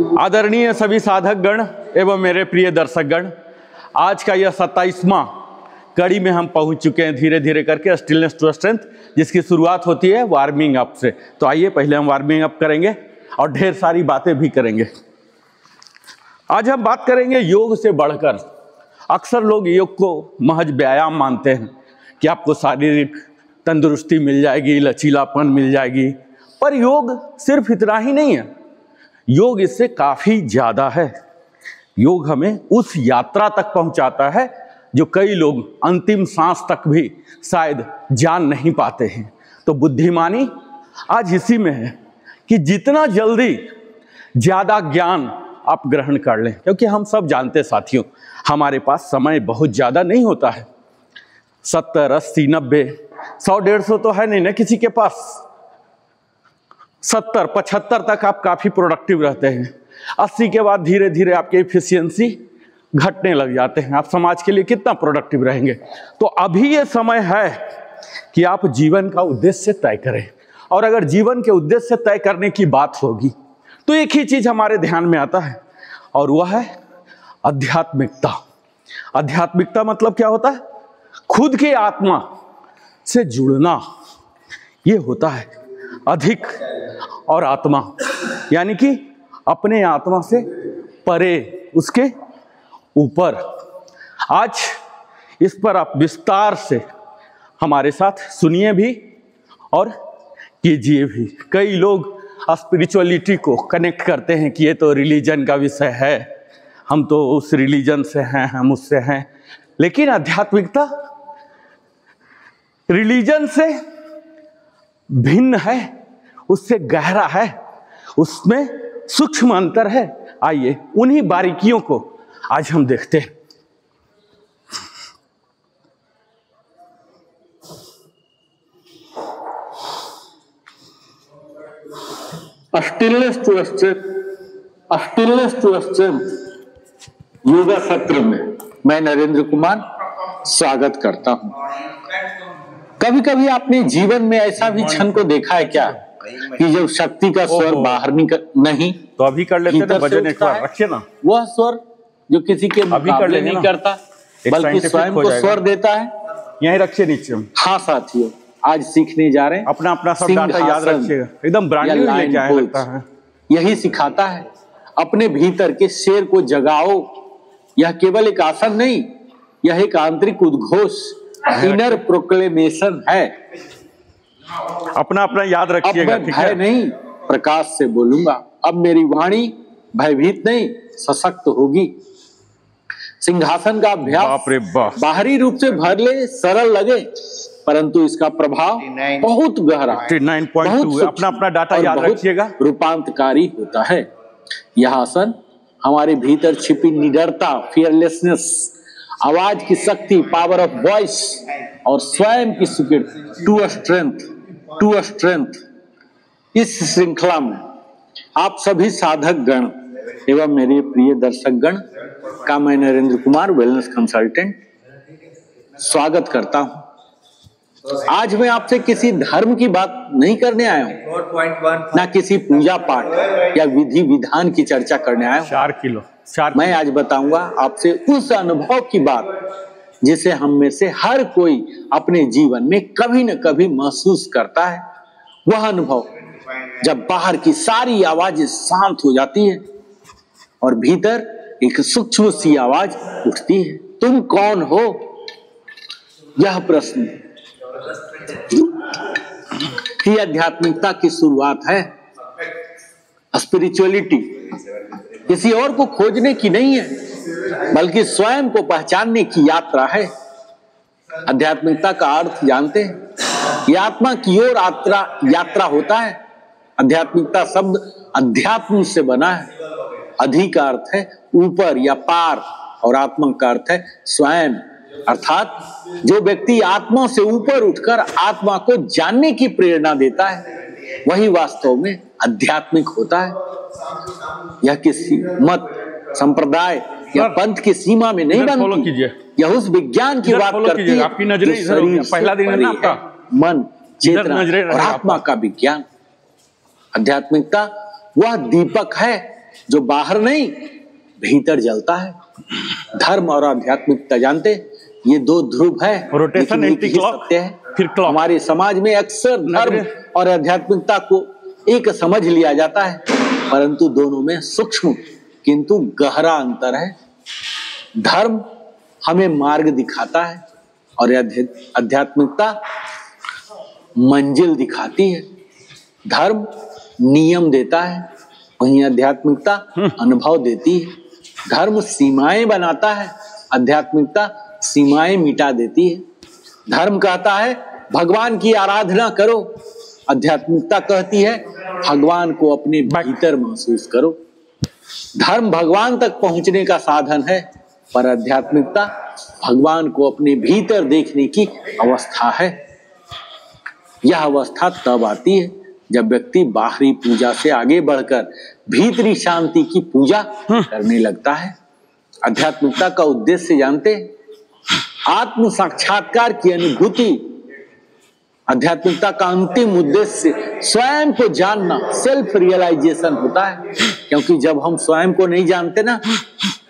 आदरणीय सभी साधक गण एवं मेरे प्रिय दर्शक गण, आज का यह 27वां कड़ी में हम पहुंच चुके हैं धीरे धीरे करके स्टिलनेस टू स्ट्रेंथ, जिसकी शुरुआत होती है वार्मिंग अप से। तो आइए पहले हम वार्मिंग अप करेंगे और ढेर सारी बातें भी करेंगे। आज हम बात करेंगे योग से बढ़कर। अक्सर लोग योग को महज व्यायाम मानते हैं कि आपको शारीरिक तंदुरुस्ती मिल जाएगी, लचीलापन मिल जाएगी, पर योग सिर्फ इतना ही नहीं है। योग इससे काफ़ी ज़्यादा है। योग हमें उस यात्रा तक पहुंचाता है जो कई लोग अंतिम सांस तक भी शायद जान नहीं पाते हैं। तो बुद्धिमानी आज इसी में है कि जितना जल्दी ज़्यादा ज्ञान आप ग्रहण कर लें, क्योंकि हम सब जानते साथियों, हमारे पास समय बहुत ज़्यादा नहीं होता है। 70, 80, 90, 100, 150 तो है नहीं ना किसी के पास। 70, 75 तक आप काफ़ी प्रोडक्टिव रहते हैं। 80 के बाद धीरे धीरे आपकी एफिशिएंसी घटने लग जाते हैं। आप समाज के लिए कितना प्रोडक्टिव रहेंगे? तो अभी ये समय है कि आप जीवन का उद्देश्य तय करें। और अगर जीवन के उद्देश्य तय करने की बात होगी तो एक ही चीज़ हमारे ध्यान में आता है, और वह है आध्यात्मिकता। आध्यात्मिकता मतलब क्या होता है? खुद की आत्मा से जुड़ना। ये होता है अधिक और आत्मा, यानी कि अपने आत्मा से परे, उसके ऊपर। आज इस पर आप विस्तार से हमारे साथ सुनिए भी और कीजिए भी। कई लोग स्पिरिचुअलिटी को कनेक्ट करते हैं कि ये तो रिलीजन का विषय है, हम तो उस रिलीजन से हैं, हम उससे हैं। लेकिन आध्यात्मिकता रिलीजन से भिन्न है, उससे गहरा है, उसमें सूक्ष्म अंतर है। आइए उन्हीं बारीकियों को आज हम देखते हैं। स्टिलनेस टू स्ट्रेंथ योगा सत्र में मैं नरेंद्र कुमार स्वागत करता हूं। कभी कभी आपने जीवन में ऐसा भी क्षण को देखा है क्या कि जब शक्ति का स्वर बाहर नहीं तो अभी कर लेते हैं भजन एक बार, रखिए ना। वह स्वर जो किसी के मुकाबले नहीं करता बल्कि स्वयं को स्वर देता है। यहीं रखिए नीचे। हाँ साथियों, आज सीखने जा रहे हैं अपना अपना सब डाटा याद रखिएगा, एकदम ब्रांडिंग लेके आए लगता है। यही सिखाता है अपने भीतर के शेर को जगाओ। यह केवल एक आसन नहीं, यह एक आंतरिक उद्घोष, इनर प्रोक्लेमेशन है। अपना अपना याद रखिएगा, ठीक है? भय नहीं, प्रकाश से बोलूंगा। अब मेरी वाणी भयभीत नहीं, सशक्त होगी। सिंहासन का अभ्यास बाहरी रूप से भले सरल लगे, परंतु इसका प्रभाव बहुत गहरा, 9.2 अपना अपना डाटा याद रखिएगा, रूपांतकारी होता है। यह आसन हमारे भीतर छिपी निडरता, फियरलेसनेस, आवाज की शक्ति, पावर ऑफ वॉइस और स्वयं की स्वीकृति, टू स्ट्रेंथ। इस श्रृंखला में आप सभी साधक गण एवं मेरे प्रिय दर्शक गण का मैं नरेंद्र कुमार वेलनेस कंसल्टेंट स्वागत करता हूं। आज मैं आपसे किसी धर्म की बात नहीं करने आया हूं, ना किसी पूजा पाठ या विधि विधान की चर्चा करने आया हूं। 4 किलो मैं आज बताऊंगा आपसे उस अनुभव की बात जिसे हम में से हर कोई अपने जीवन में कभी न कभी महसूस करता है। वह अनुभव जब बाहर की सारी आवाजें शांत हो जाती है और भीतर एक सूक्ष्म सी आवाज उठती है। तुम कौन हो? यह प्रश्न ही आध्यात्मिकता की शुरुआत है। स्पिरिचुअलिटी किसी और को खोजने की नहीं है, बल्कि स्वयं को पहचानने की यात्रा है। आध्यात्मिकता का अर्थ जानते हैं? ये आत्मा की ओर यात्रा होता है। आध्यात्मिकता शब्द अध्यात्म से बना है। अधि का अर्थ है ऊपर या पार, और आत्मा का अर्थ है स्वयं। अर्थात जो व्यक्ति आत्मा से ऊपर उठकर आत्मा को जानने की प्रेरणा देता है, वही वास्तव में आध्यात्मिक होता है। यह किसी मत, संप्रदाय या पंथ की सीमा में नहीं बनती। यह उस विज्ञान की बात करती है आपकी नजरें जो शरीर पहला दिन है ना आपका, मन, चेतना और आत्मा का विज्ञान। आध्यात्मिकता वह दीपक है जो बाहर नहीं भीतर जलता है। धर्म और आध्यात्मिकता जानते ये दो ध्रुव है, रोटेशन लेकिन एक ही एंटी-क्लॉक, सत्य है। फिर क्लॉक। हमारे समाज में अक्सर धर्म और आध्यात्मिकता को एक समझ लिया जाता है, परंतु दोनों में सूक्ष्म किंतु गहरा अंतर है। धर्म हमें मार्ग दिखाता है और आध्यात्मिकता मंजिल दिखाती है। धर्म नियम देता है, वहीं आध्यात्मिकता अनुभव देती है। धर्म सीमाएं बनाता है, आध्यात्मिकता सीमाएं मिटा देती है। धर्म कहता है भगवान की आराधना करो, आध्यात्मिकता कहती है भगवान को अपने भीतर महसूस करो। धर्म भगवान तक पहुंचने का साधन है, पर आध्यात्मिकता भगवान को अपने भीतर देखने की अवस्था है। यह अवस्था तब आती है जब व्यक्ति बाहरी पूजा से आगे बढ़कर भीतरी शांति की पूजा करने लगता है। आध्यात्मिकता का उद्देश्य जानते हैं? आत्म साक्षात्कार की अनुभूति। आध्यात्मिकता का अंतिम उद्देश्य स्वयं को जानना, सेल्फ रियलाइजेशन होता है। क्योंकि जब हम स्वयं को नहीं जानते ना,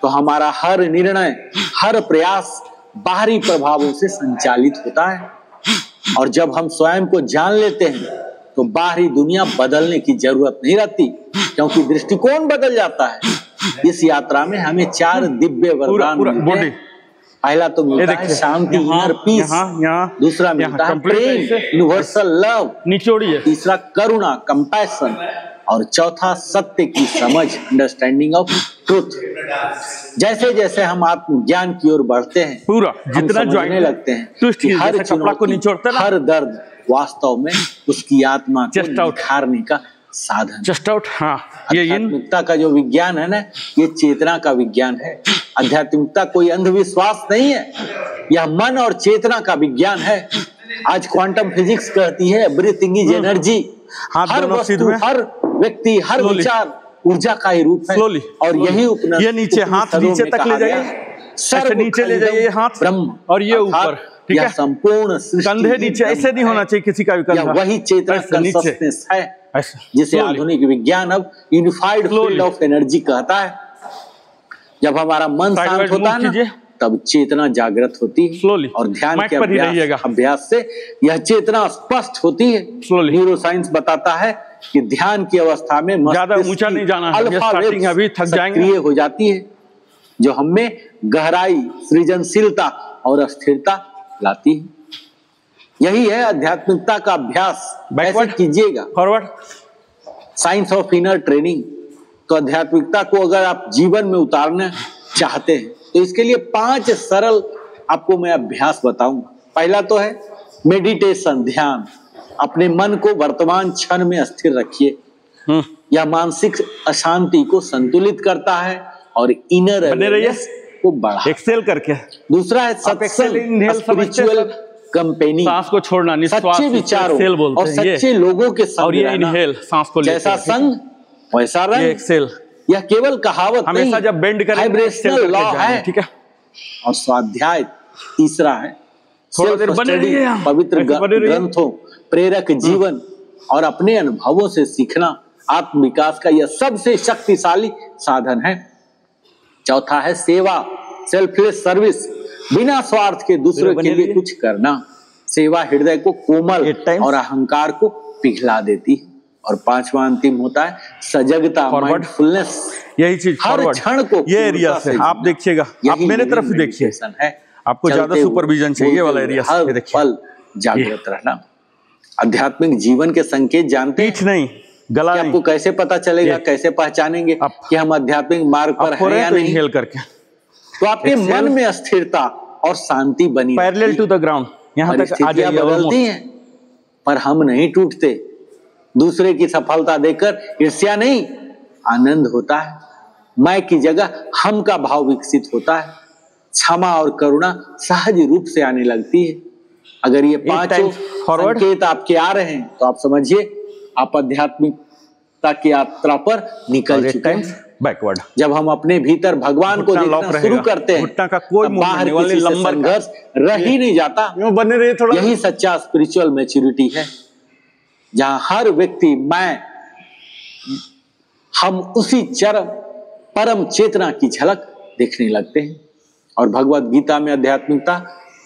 तो हमारा हर निर्णय, हर प्रयास बाहरी प्रभावों से संचालित होता है। और जब हम स्वयं को जान लेते हैं तो बाहरी दुनिया बदलने की जरूरत नहीं रहती, क्योंकि दृष्टिकोण बदल जाता है। इस यात्रा में हमें 4 दिव्य वरदान मिलते हैं। पहला तो मिलता है शांति, इनर पीस। दूसरा मिलता है प्रेम, यूनिवर्सल लव। निचोड़िए। तीसरा करुणा, कंपैशन। और चौथा सत्य की समझ, अंडरस्टैंडिंग ऑफ ट्रुथ। जैसे जैसे हम आत्मज्ञान की ओर बढ़ते हैं, पूरा जितना समझने लगते हैं कि हर कपड़ा को निचोड़ता हर दर्द वास्तव में उसकी आत्मा को निखारने का साधन। Just out. हाँ, ये आध्यात्मिकता का जो विज्ञान है ना, ये चेतना का विज्ञान है। आध्यात्मिकता कोई अंधविश्वास नहीं है, यह मन और चेतना का विज्ञान है। आज क्वांटम फिजिक्स कहती है एवरीथिंग इज एनर्जी। हर वस्तु, हर व्यक्ति, हर विचार ऊर्जा का ही रूप है। और यही उपनिषद, ये नीचे हाथ नीचे तक ले जाइए, ऐसे नीचे ले जाइए हाथ, ब्रह्म, और ये ऊपर, ठीक है, संपूर्ण कंधे नीचे, ऐसे नहीं होना चाहिए किसी का भी कंधा। वही चेतना कंसिस्टेंस है जिसे आधुनिक विज्ञान अब यूनिफाइड फील्ड ऑफ एनर्जी कहता है। जब हमारा मन शांत होता है ना, तब चेतना जागृत होती है। और ध्यान के अभ्यास से यह चेतना स्पष्ट होती है। न्यूरोसाइंस बताता है कि ध्यान की अवस्था में ज्यादा ऊंचा नहीं जाना है, स्टार्टिंग अभी थक जाएंगे, सक्रिय हो जाती है, जो हमें गहराई, सृजनशीलता और स्थिरता लाती है। यही है आध्यात्मिकता का अभ्यास। ऐसे कीजिएगा। Forward. Science of inner training. तो आध्यात्मिकता को अगर आप जीवन में उतारना चाहते हैं तो इसके लिए 5 सरल आपको मैं अभ्यास बताऊंगा। पहला तो है मेडिटेशन, ध्यान। अपने मन को वर्तमान क्षण में स्थिर रखिए। यह मानसिक अशांति को संतुलित करता है और इनर अवेयरनेस को बढ़ाता है। एक्सेल करके। दूसरा है सत्संग, स्पिरिचुअल कंपेनी। सांस को छोड़ना, सच्चे विचारों और सच्चे लोगों के संग, और ये इनहेल, सांस को लेकर, जैसा संग वैसा रंग। ये एक्सेल। यह केवल कहावत नहीं, हमेशा जब बेंड करें वाइब्रेशनल लॉ है, ठीक है। और स्वाध्याय तीसरा है थोड़ा देर बने रहिए, पवित्र ग्रंथों, प्रेरक जीवन और अपने अनुभवों से सीखना आत्म विकास का यह सबसे शक्तिशाली साधन है। चौथा है सेवा, सेल्फलेस सर्विस। बिना स्वार्थ के दूसरों के लिए कुछ करना। सेवा हृदय को कोमल और अहंकार को पिघला देती है। और 5वां अंतिम होता है सजगता, माइंडफुलनेस। यही चीज हर क्षण को ये एरिया से आप देखिएगा, आप मेरे तरफ से देखिए, आपको ज्यादा सुपरविजन चाहिए वाला एरिया से देखिए। पल जागृत रहना। आध्यात्मिक जीवन के संकेत जानते हैं? पीठ नहीं, गला नहीं। आपको कैसे पता चलेगा, कैसे पहचानेंगे कि हम आध्यात्मिक मार्ग पर हैं या नहीं? इनहेल करके तो आपके मन में स्थिरता और शांति बनी पैरेलल टू द ग्राउंड। यहाँ तक आ जाइए। बदलती हैं, पर हम नहीं टूटते। दूसरे की सफलता देखकर ईर्ष्या नहीं, आनंद होता है। मैं की जगह हम का भाव विकसित होता है। क्षमा और करुणा सहज रूप से आने लगती है। अगर ये 5 संकेत आपके आ रहे हैं तो आप समझिए आप आध्यात्मिकता की यात्रा पर निकल चुके हैं। बैकवर्ड। जब हम अपने भीतर भगवान को देखना शुरू करते हैं, घुटना का कोई बाहर किसी से संघर्ष रह ही नहीं जाता। बने रहिए थोड़ा। यही सच्चा स्पिरिचुअल मैच्योरिटी है, जहां हर व्यक्ति मैं हम उसी चरम परम चेतना की झलक देखने लगते हैं। और भगवत गीता में आध्यात्मिकता,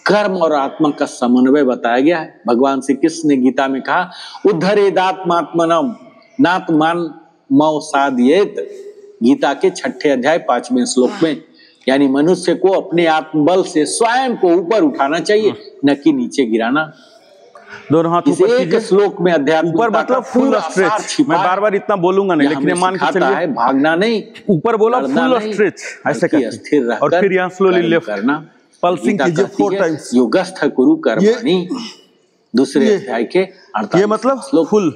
कर्म और आत्मा का समन्वय बताया गया है। भगवान श्री कृष्ण ने गीता में कहा, उद्धरेदात्मात्मनम नात्मान मौ साधयेत। गीता के 6 अध्याय 5वें श्लोक में, यानी मनुष्य को अपने आत्मबल से स्वयं को ऊपर उठाना चाहिए, न कि नीचे गिराना। दोनों हाथ इस एक श्लोक में अध्यात्म ऊपर मतलब फुल स्ट्रेच। मैं बार बार इतना बोलूंगा नहीं, लेकिन मान के चलिए है भागना नहीं, ऊपर बोला फुल स्ट्रेच ऐसे करके, स्थिर रहकर और फिर यहाँ स्लोली लेफ्ट करना, पल्सिंग कीजिए 4 टाइम्स। योगस्थ कुरु कर्मणि, दूसरे अध्याय के 48 ये मतलब फुल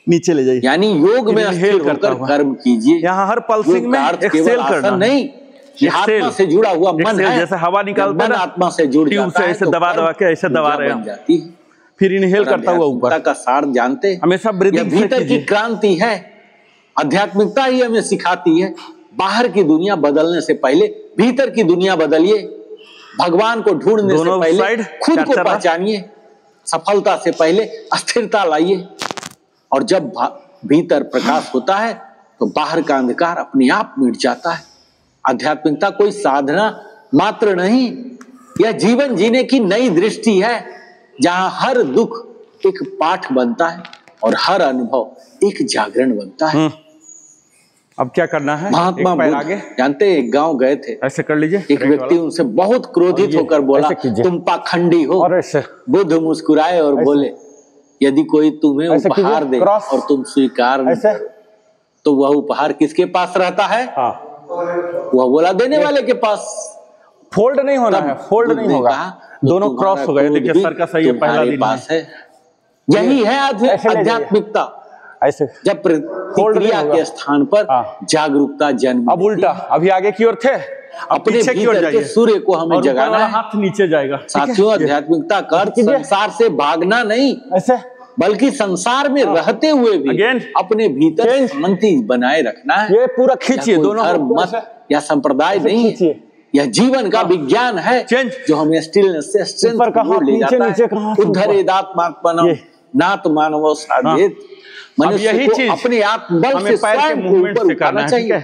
नीचे ले जाइए, यानी योग में स्थिर होकर कर्म कीजिए। यहाँ हर पल्सिंग में एक्सेल करना नहीं, आत्मा से जुड़ा हुआ मन है, जैसे हवा निकालता है आत्मा से जुड़ जाता है, ऐसे दबा दबा के ऐसे दबा रहे हैं, फिर इनहेल करता हुआ ऊपर का सार जानते, हमेशा ब्रीदिंग भीतर की क्रांति है। आध्यात्मिकता ही हमें सिखाती है, बाहर की दुनिया बदलने से पहले भीतर की दुनिया बदलिए। भगवान को ढूंढने से पहले खुद को पहचानिए, सफलता से पहले अस्थिरता लाइए। और जब भीतर प्रकाश होता है तो बाहर का अंधकार अपने आप मिट जाता है। आध्यात्मिकता कोई साधना मात्र नहीं, यह जीवन जीने की नई दृष्टि है, जहां हर दुख एक पाठ बनता है और हर अनुभव एक जागरण बनता है। अब क्या करना है? महात्मा बुद्ध जानते, एक गांव गए थे, ऐसे कर लीजिए। एक व्यक्ति उनसे बहुत क्रोधित होकर बोला, तुम पाखंडी हो। बुद्ध मुस्कुराए और बोले, यदि कोई तुम्हें उपहार दे और तुम स्वीकार नहीं, तो वह उपहार किसके पास रहता है? वह बोला देने वाले के पास। फोल्ड नहीं होना है, फोल्ड नहीं होगा, दोनों क्रॉस हो गए। देखिए सर का सही है, पहला दिन पास है। यही है आध्यात्मिकता। ऐसे जब प्रतिक्रिया के स्थान पर जागरूकता जन्म। अब उल्टा, अभी आगे की ओर थे, अपने भीतर के सूर्य को हमें जगाना है, हाथ नीचे जाएगा। साथियों, आध्यात्मिकता का अर्थ संसार से भागना नहीं, ऐसे बल्कि संसार में रहते हुए भी अपने भीतर शांति बनाए रखना है। ये पूरा खींचिए, दोनों धर्म मत या संप्रदाय नहीं है, यह जीवन का विज्ञान है जो हमें स्टिलनेस से स्ट्रेंथ को ले जाता है। उद्धरेदात्मात्मनम नात्मानमो साधयेत। मनुष्य को अपने आत्मबल से स्वयं को ऊपर उठाना चाहिए।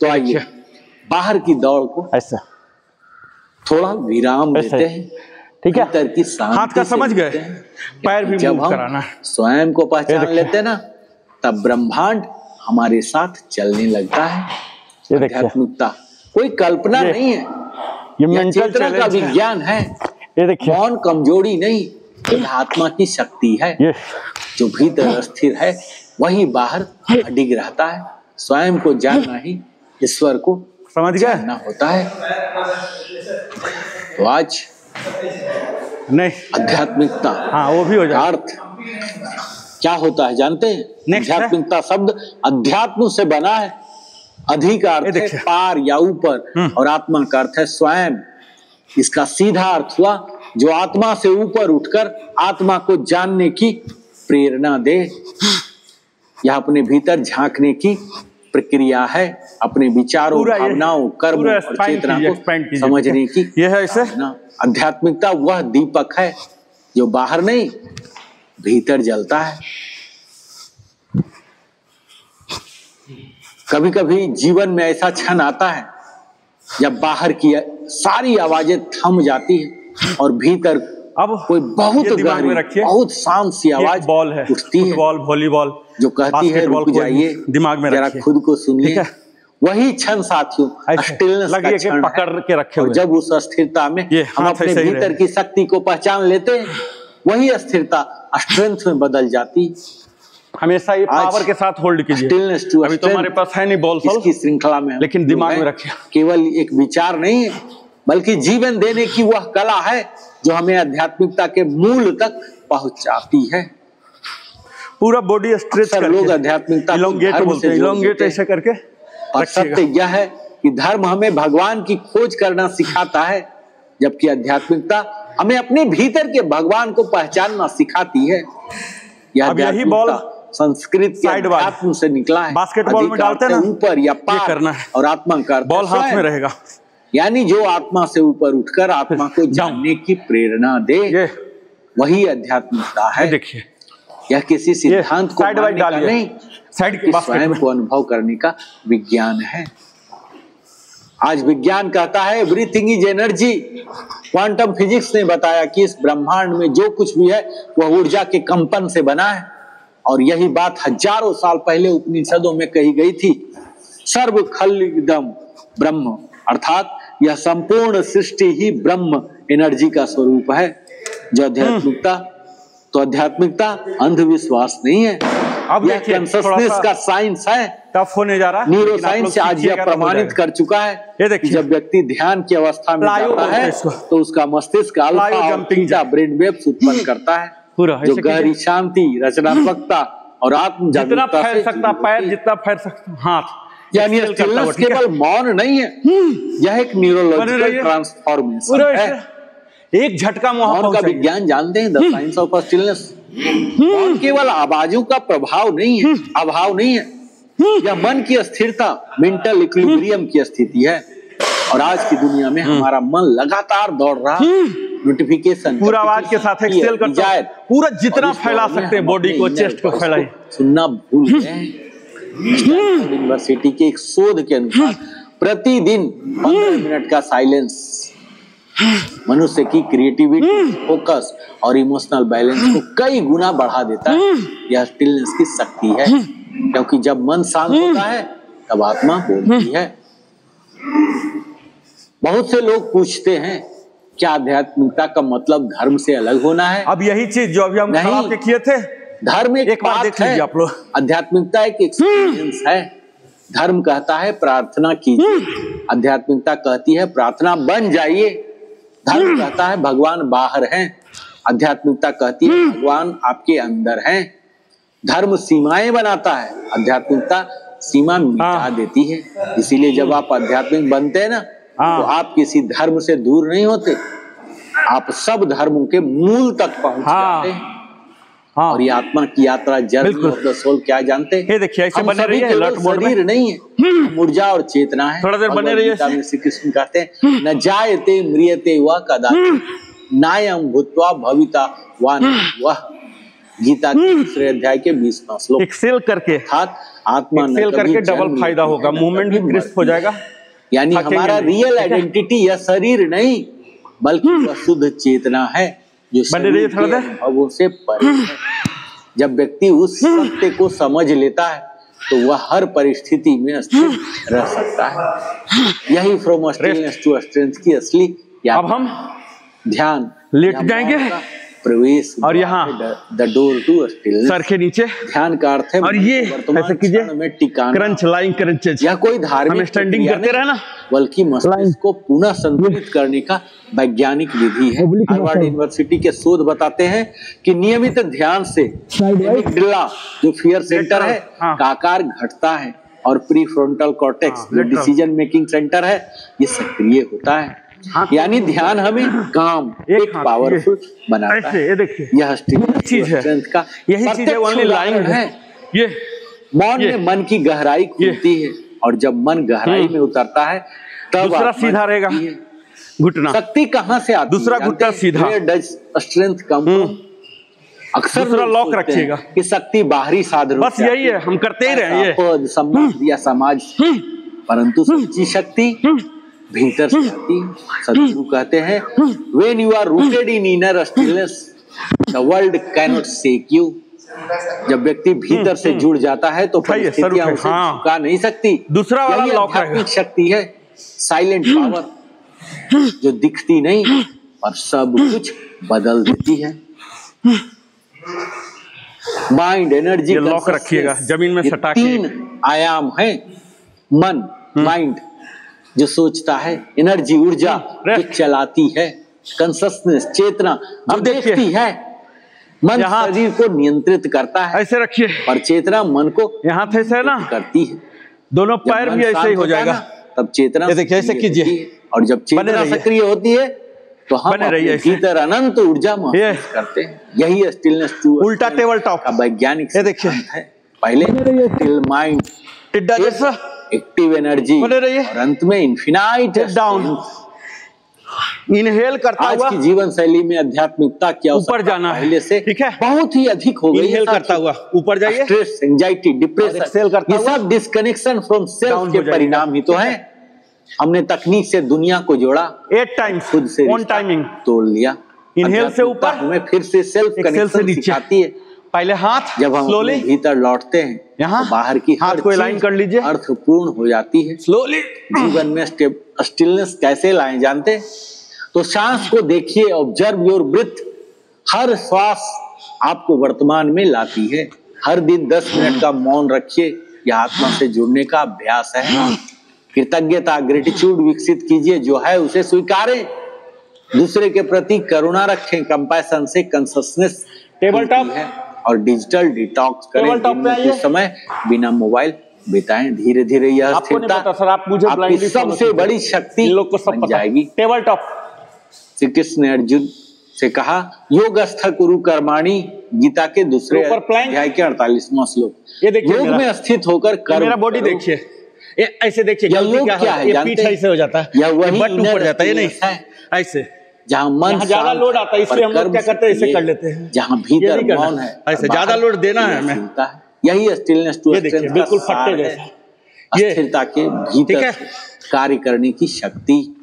तो आइए बाहर की दौड़ को ऐसा थोड़ा विराम देते हैं, ठीक है? भीतर की हाथ का समझ गए, पैर भी मूव कराना है। स्वयं को पहचान लेते हैं ना, तब ब्रह्मांड हमारे साथ चलने लगता है। आध्यात्मिकता कोई कल्पना नहीं है, यह चेतना का विज्ञान है। ये देखिए, मौन कमजोरी नहीं, यह आत्मा की शक्ति है। जो भीतर स्थिर है वही बाहर अडिग रहता है। स्वयं को जानना ही ईश्वर को समझ गया जानना होता है। तो आज नहीं आध्यात्मिकता, हाँ वो भी हो जाए। अर्थ क्या होता है जानते हैं? आध्यात्मिकता शब्द अध्यात्म से बना है। अधिक अर्थ है पार या ऊपर, और आत्मा का अर्थ है स्वयं। इसका सीधा अर्थ हुआ जो आत्मा से ऊपर उठकर आत्मा को जानने की प्रेरणा दे। यह अपने भीतर झांकने की प्रक्रिया है, अपने विचारों, भावनाओं, कर्मों और चेतना को समझने की। यह है ऐसे आध्यात्मिकता वह दीपक है जो बाहर नहीं भीतर जलता है। कभी कभी जीवन में ऐसा क्षण आता है जब बाहर की सारी आवाजें थम जाती है और भीतर अब कोई बहुत गहरी, बहुत शांत सी आवाज बॉल है, उठती है, फुटबॉल, वॉलीबॉल, जो कहती है रुक जाइए, दिमाग में जरा खुद को सुनिए। वही क्षण साथियों स्टिलनेस का क्षण पकड़ के रखे हुए। जब उस अस्थिरता में हम अपने भीतर की शक्ति को पहचान लेते हैं, वही अस्थिरता स्ट्रेंथ में बदल जाती। हमेशा ये पावर के साथ होल्ड कीजिए। अभी तो हमारे पास है नहीं बॉल इसकी श्रृंखला में, लेकिन दिमाग में रखिए। केवल एक विचार नहीं है, बल्कि जीवन देने की वह कला है जो हमें आध्यात्मिकता के मूल तक पहुंचाती है। पूरा बॉडी स्ट्रेच करके, लोग आध्यात्मिकता इलोंगेट ऐसे करके। और सत्य यह है कि धर्म हमें भगवान की खोज करना सिखाता है, जबकि आध्यात्मिकता हमें अपने भीतर के भगवान को पहचानना सिखाती है। यही बॉल संस्कृत के अध्यात्म से निकला है। बास्केटबॉल में डालते हैं ना, ऊपर या पार करना है, और आत्मा का बॉल हाथ में रहेगा। यानी जो आत्मा से ऊपर उठकर आत्मा को जानने की प्रेरणा दे, वही आध्यात्मिकता है। देखिए यह किसी सिद्धांत को साइड वाइड मानने का डालिए, नहीं, साइड कि स्वयं को अनुभव करने का विज्ञान है। आज विज्ञान कहता है everything is energy. Quantum physics ने बताया कि इस ब्रह्मांड में जो कुछ भी है वह ऊर्जा के कंपन से बना है, और यही बात हजारों साल पहले उपनिषदों में कही गई थी। सर्व खल्विदम ब्रह्म, अर्थात यह संपूर्ण सृष्टि ही ब्रह्म एनर्जी का स्वरूप है। जो आध्यात्मिकता अंधविश्वास नहीं है, अब यह कॉन्शसनेस का साइंस है। टफ होने जा रहा है, न्यूरो साइंस आज यह प्रमाणित कर चुका है कि जब व्यक्ति ध्यान की अवस्था में जाता है तो उसका मस्तिष्क अल्फा और थीटा ब्रेन वेव्स उत्पन्न करता है, जो गहरी शांति, रचनात्मकता और आत्म जितना फैल सकता पैर, जितना फैल सकता हाथ, यानी स्टिलनेस केवल मौन नहीं है, यह एक न्यूरोलॉजिकल ट्रांसफॉर्मेशन है। एक झटका मौन का विज्ञान जानते हैं, द साइंस ऑफ स्टिलनेस। मौन केवल आवाजों का प्रभाव नहीं है, अभाव नहीं है, यह मन की स्थिरता, मेंटल इक्विलिब्रियम की स्थिति है। और आज की दुनिया में हमारा मन लगातार दौड़ रहा है, नोटिफिकेशन, पूरा आवाज के साथ एक्सेल करता है, पूरा जितना फैला सकते हैं बॉडी को, चेस्ट को फैलाए। सुनना भूल गए। यूनिवर्सिटी के एक शोध के अनुसार प्रतिदिन 15 मिनट का साइलेंस मनुष्य की क्रिएटिविटी, फोकस और इमोशनल बैलेंस को कई गुना बढ़ा देता है। यह स्टिलनेस की शक्ति है, क्योंकि जब मन शांत होता है तब आत्मा बोलती है। बहुत से लोग पूछते हैं क्या आध्यात्मिकता का मतलब धर्म से अलग होना है? अब यही चीज जो अभी हम खराब किए थे, धर्म एक बात देख लीजिए आप लोग, आध्यात्मिकता एक एक्सपीरियंस है। धर्म कहता है प्रार्थना कीजिए, आध्यात्मिकता कहती है प्रार्थना बन जाइए। धर्म कहता है भगवान बाहर हैं, आध्यात्मिकता कहती है भगवान आपके अंदर हैं। धर्म सीमाएं बनाता है, आध्यात्मिकता सीमा मिटा देती है। इसीलिए जब आप आध्यात्मिक बनते हैं ना, तो आप किसी धर्म से दूर नहीं होते, आप सब धर्मों के मूल तक पहुंच जाते हैं। और ये आत्मा की यात्रा, जर्नी ऑफ द सोल क्या जानते हैं? ये देखिए ऐसे बने रहिए, शरीर नहीं है, ऊर्जा और चेतना है। थोड़ा देर बने रहिए। श्री कृष्ण कहते हैं न जायते म्रियते व कदाचित् नायं भूत्वा भविता वा न वह। गीता के दूसरे अध्याय के 20वां श्लोक। एक्सेल करके, आत्मा एक्सेल करके डबल फायदा होगा, मूवमेंट भी क्रिस्प हो जाएगा। यानी हमारा रियल आइडेंटिटी यह शरीर नहीं बल्कि वह शुद्ध चेतना है जो शरीर के अनुभवों से परे है। जब व्यक्ति उस सत्य को समझ लेता है तो वह हर परिस्थिति में स्थिर रह सकता है। यही फ्रॉम स्टिलनेस टू स्ट्रेंथ की असली। अब हम ध्यान लेट जाएंगे प्रवेश और यहाँ द डोर टू स्टिलनेस, सर के नीचे ध्यान का अर्थ है और ये ऐसे कीजिए में टिकाना, क्रंच लाइन क्रंचेज। यह कोई धार्मिक स्टैंडिंग करते रहना, बल्कि मस्तिष्क को पुनः संतुलित करने का वैज्ञानिक विधि है। हार्वर्ड यूनिवर्सिटी के शोध बताते हैं कि नियमित ध्यान से एमिगडाला जो फियर सेंटर है का आकार घटता है और प्रीफ्रंटल कॉर्टेक्स जो डिसीजन मेकिंग सेंटर है ये सक्रिय होता है। यानी ध्यान हमें काम एक पावरफुल बनाता है। ये देखिए यह चीज है, का यही चीज है, ओनली लाइन है। ये मौन में मन की गहराई खुलती है और जब मन गहराई में उतरता है तब दूसरा सीधा रहेगा घुटना। शक्ति कहाँ से आती है? दूसरा घुटना सीधा। स्ट्रेंथ कम। अक्सर दूसरा लॉक रखिएगा कि शक्ति बाहरी साधन, बस यही है, हम करते ही रहे ये पद, सम्मान या समाज, परंतु सच्ची शक्ति भीतर से आती है। सदगुरु कहते हैं when you are rooted in inner stillness the world cannot shake you। जब व्यक्ति भीतर से जुड़ जाता है तो परिस्थितियां उसे झुका नहीं सकती। दूसरा वाला लॉक आध्यात्मिक शक्ति है, साइलेंट पावर जो दिखती नहीं और सब कुछ बदल देती है। माइंड, एनर्जी, लॉक रखिएगा जमीन में सटा के। 3 आयाम है, मन माइंड जो सोचता है, एनर्जी ऊर्जा जो चलाती है, कंससनेस चेतना जो देखती है, मन शरीर को नियंत्रित करता है। ऐसे रखिए और चेतना मन को यहाँ थे से ना करती है। दोनों पैर भी ऐसे ही हो जाएगा। तब चेतना देखिए ऐसे कीजिए और जब चेतना सक्रिय होती है तो हम अपने भीतर अनंत ऊर्जा महसूस करते हैं। यही स्टिलनेस टू उल्टा टेबल टॉप का वैज्ञानिक देखिए है। पहले स्टिल माइंड, एक्टिव एनर्जी और अंत में इनफिनाइट डाउन। इनहेल करता आज हुआ की जीवन शैली में आध्यात्मिकता की ऊपर जाना है, पहले से ठीक है, बहुत ही अधिक हो गई है। इनहेल करता हुआ ऊपर जाइए, स्ट्रेस, एंजाइटी, और डिप्रेशन, एक्सेल करता ये हुआ सब डिस्कनेक्शन फ्रॉम डाउन सेल्फ हो के जाइएगा। परिणाम ही तो ठीक है। है। हमने तकनीक से दुनिया को जोड़ा, 8 टाइम्स खुद से ऑन रिश्ता टाइमिंग, तोड़ लिया। इनहेल से आध्यात्मिकता ऊपर, हमें फिर से सेल्फ एक्सेल से कनेक्शन नीचे, सिखाती है। पहले हाथ जब हम स्लोली अपने भीतर लौटते हैं यहाँ, तो बाहर की हाथ हर को अलाइन चीज कर लीजिए, अर्थपूर्ण हो जाती है। स्लोली जीवन में स्टिलनेस कैसे लाएं जानते हैं? तो सांस को देखिए, ऑब्जर्व योर ब्रीथ। हर श्वास आपको वर्तमान में लाती है। हर दिन 10 मिनट का मौन रखिए, यह आत्मा से जुड़ने का अभ्यास है। कृतज्ञता, ग्रेटिट्यूड विकसित कीजिए, जो है उसे स्वीकारें। दूसरे के प्रति करुणा रखें, कंपैशन से कंसियसनेस टेबल टॉप है। और डिजिटल डिटॉक्स करें, टेबल टॉप दिन पे में आइए। कुछ समय बिना मोबाइल बिताएं। धीरे धीरे यह आपको नहीं स्थिरता पता सर, आप मुझे आपकी blindly follow सबसे कीजिए। बड़ी शक्ति इन लोग को सब बन पता है। जाएगी। Table top. श्री कृष्ण ने अर्जुन से कहा, योगस्थ कुरु कर्माणि, गीता के दूसरे ऊपर प्लैंक। अध्याय के 48वां श्लोक। ये देखिए योग मेरा- में स्थित होकर ये कर्म मेरा बॉडी करो। देखिए, ये ऐसे देखिए, यह गलती योग क्या क्या है, है ये जानते पीठ हैं? ऐसे हो जाता है, यह वही बट ऊपर जाता है, ये नहीं है ऐसे, जहाँ मन यहाँ ज्यादा शांत लोड आता है, इसलिए हम लोग कर्म क्या करते हैं, ऐसे सक्रिय, कर लेते हैं। जहाँ ये भीतर नहीं करना, मौन है, ऐसे और ज्यादा बाहर लोड देना है ये हमें। स्थिरता है। यही स्टिलनेस टू ये देखिए, स्ट्रेंथ बिल्कुल का फट्टे सार है। जैसा। ये- स्थिरता के ठीक भीतर है। से कार्य करने की शक्ति।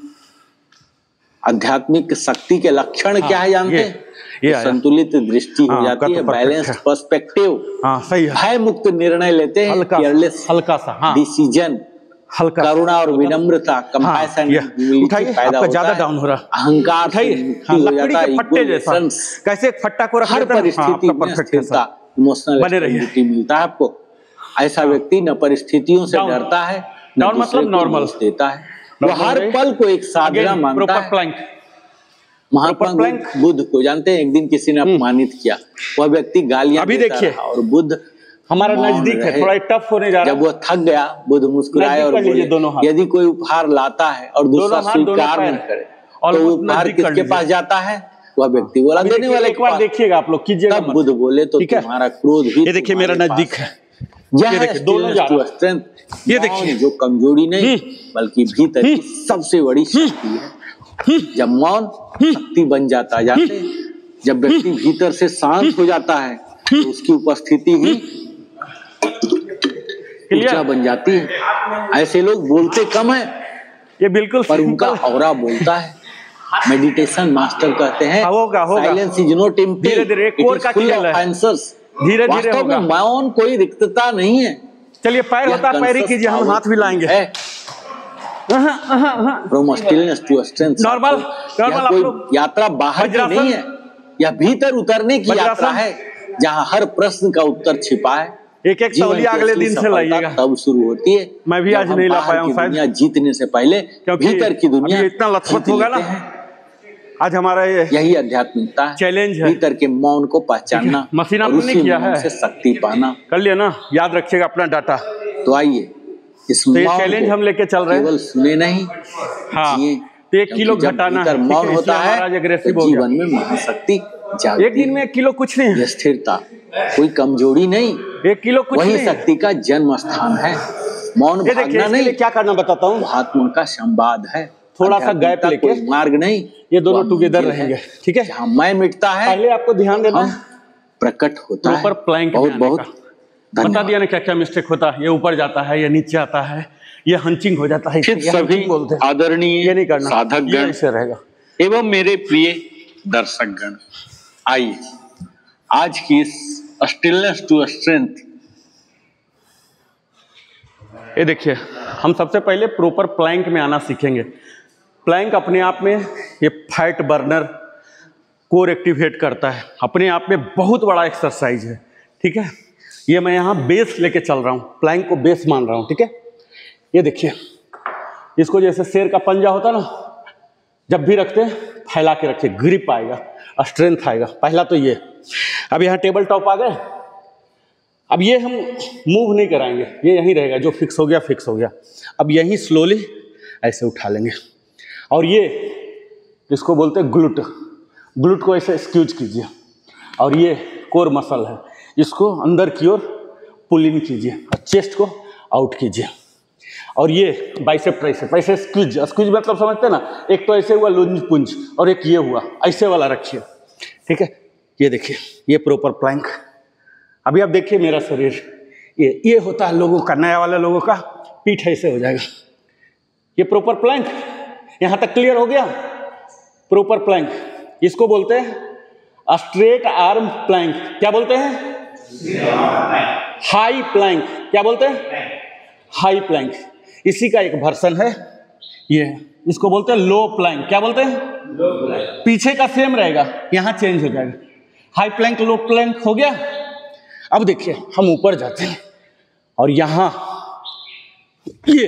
आध्यात्मिक शक्ति के लक्षण क्या है जानते हैं? ये आया। संतुलित दृष्टि हो हाँ, जाती है, perfect बैलेंस्ड है। पर्सपेक्टिव, हाँ सही है, भय मुक्त निर्णय लेते हैं, हल्का केयरलेस हल्का सा, हाँ डिसीजन, हल्का सा। करुणा और विनम्रता, कंपैशन, ये उठाइए, आपका ज्यादा डाउन हो रहा है, अहंकार से उठाइए। मुक्ति हाँ, हो लकड़ी जाता के है, फट्टे जैसा, equations, कैसे एक फट्टा को रख हर देते हैं, हाँ, परिस्थिति आपका में perfect है स्थिरता, सर। इमोशनल बने रहिए। स्टेबिलिटी मिलता है आपको। ऐसा व्यक्ति न परिस्थितियों से Down। डरता है, न Down दूसरे मतलब को normal। दोष देता है। वो Normal हर रहिए। पल को एक साधना मानता प्रॉपर है। प्लैंक। महात्मा proper plank। बुद्ध को जानते हैं, एक दिन किसी ने अपमानित किया, वह व्यक्ति गालियां अभी देता देखिए, रहा और बुद्ध हमारा मौन नजदीक है, रहे। थोड़ा टफ होने जा रहा जब है। वो थक गया, बुद्ध मुस्कुराए नजदीक और कर लीजिए दोनों बोले, हाथ। यदि कोई उपहार लाता है और दूसरा दोनों हाथ, दोनों स्वीकार पैर। नहीं करे तो Almost वो उपहार नजदीक कर किसके लीजिए। पास जाता है? वह व्यक्ति बोला, अभी देने देखिए, वाले एक बार देखिएगा, आप लोग कीजिएगा तब मत। बुद्ध बोले, तो ठीक है? तुम्हारा क्रोध भी ये देखिए मेरा तुम्हारे नजदीक पास है, यह ये है देखिए, दोनों जा रहा है। स्ट्रेंथ। ये देखिए। जो कमजोरी नहीं बल्कि भीतर की सबसे बड़ी शक्ति है। जब मौन शक्ति बन जाता है, जानते हैं? जब व्यक्ति भीतर से शांत हो जाता है तो उसकी उपस्थिति ही ऊर्जा बन जाती है। ऐसे लोग बोलते कम है ये बिल्कुल पर उनका सिंपल। ऑरा बोलता है। मेडिटेशन मास्टर कहते हैं, होगा, होगा। साइलेंस इज नॉट एम्प्टी, धीरे-धीरे, इट कोर इज का फुल खेल ऑफ है। आंसर्स। धीरे-धीरे वास्तव में होगा। मौन कोई रिक्तता नहीं है। चलिए, पैर होता है, पैर ही कीजिए, हम हाथ भी लाएंगे। From stillness to strength। Normal यह नॉर्मल, आप कोई लोग यात्रा बाहर की वज्रासन। नहीं है, यह भीतर उतरने की वज्रासन। यात्रा है, जहाँ हर प्रश्न का उत्तर छिपा है। एक एक जीवन तौलिया की अगले असली दिन से सफलता लाइएगा। तब शुरू होती है मैं भी जब आज हम नहीं ला बाहर पाया हूं की शायद। दुनिया जीतने से पहले क्योंकि भीतर की दुनिया अभी इतना लथपथ जीत होगा लेते ना। हैं। आज हमारा ये यही आध्यात्मिकता है, चैलेंज है। भीतर के मौन को पहचानना मशीन और आपने उसी नहीं किया मौन है। से शक्ति पाना। कर लिया ना, याद रखिएगा अपना डाटा। तो आइए इस तो ये मौन चैलेंज को हम लेके चल रहे हैं। केवल सुने नहीं, हाँ, जिए। तो 1 किलो जब घटाना भीतर है, ठीक मौन है, होता इसलिए हमारा है aggressive तो हो गया। जीवन में महाशक्ति जागती एक दिन में 1 किलो कुछ नहीं है। है, यह स्थिरता कोई कमजोरी नहीं, 1 किलो कुछ वही नहीं है। शक्ति का जन्म स्थान है। मौन ये देखिए, भागना इसके लिए नहीं, क्या करना बताता हूँ। वो आत्मा का संवाद है। थोड़ा सा गैप आध्यात्मिकता लेके कोई मार्ग नहीं, ये दोनों वह टुगेदर मंजिल है। रहेंगे, ठीक है। जहाँ मैं मिटता है पहले आपको ध्यान देना हम है, प्रकट होता है। प्रॉपर प्लैंक में बहुत आने बहुत का। बता धन्यवाद। दिया ना क्या क्या मिस्टेक होता है। ये ऊपर जाता है, ये नीचे आता है, ये हंचिंग हो जाता है, फिर ये सभी hunching बोलते हैं। आदरणीय ये नहीं करना, साधक ये गण ऐसे रहेगा। एवं मेरे प्रिय दर्शक गण, आइए आज की इस स्टिलनेस टू स्ट्रेंथ, ये देखिए, हम सबसे पहले प्रॉपर प्लैंक में आना सीखेंगे। प्लैंक अपने आप में ये फैट बर्नर कोर एक्टिवेट करता है, अपने आप में बहुत बड़ा एक्सरसाइज है, ठीक है। ये मैं यहाँ बेस लेके चल रहा हूँ, प्लैंक को बेस मान रहा हूँ, ठीक है। ये देखिए, इसको जैसे शेर का पंजा होता ना, जब भी रखते हैं फैला के रखिए, ग्रिप आएगा, स्ट्रेंथ आएगा। पहला तो ये। अब यहाँ टेबल टॉप आ गए, अब ये हम मूव नहीं कराएंगे, ये यहीं रहेगा, जो फिक्स हो गया फिक्स हो गया। अब यहीं स्लोली ऐसे उठा लेंगे, और ये इसको बोलते हैं ग्लूट। ग्लूट को ऐसे स्क्यूज कीजिए, और ये कोर मसल है, इसको अंदर की ओर पुल इन कीजिए और चेस्ट को आउट कीजिए। और ये बाइसेप ट्राइसेप, ऐसे स्क्विज, स्क्विज मतलब समझते हैं ना, एक तो ऐसे हुआ लुंज पुंज और एक ये हुआ, ऐसे वाला रखिए, ठीक है। ये देखिए, ये प्रॉपर प्लैंक। अभी आप देखिए मेरा शरीर, ये होता है लोगों का, नया वाले लोगों का पीठ ऐसे हो जाएगा। ये प्रॉपर प्लैंक, यहां तक क्लियर हो गया? प्रॉपर प्लैंक, इसको बोलते हैं स्ट्रेट आर्म प्लैंक। क्या बोलते हैं? High Planck. क्या बोलते हैं? High Planck. इसी का एक वर्जन है ये, इसको बोलते हैं लो प्लैंक। क्या बोलते हैं? लो प्लैंक। पीछे का सेम रहेगा, यहां चेंज हो जाएगा। हाई प्लैंक, लो प्लैंक हो गया। अब देखिए हम ऊपर जाते हैं और यहां ये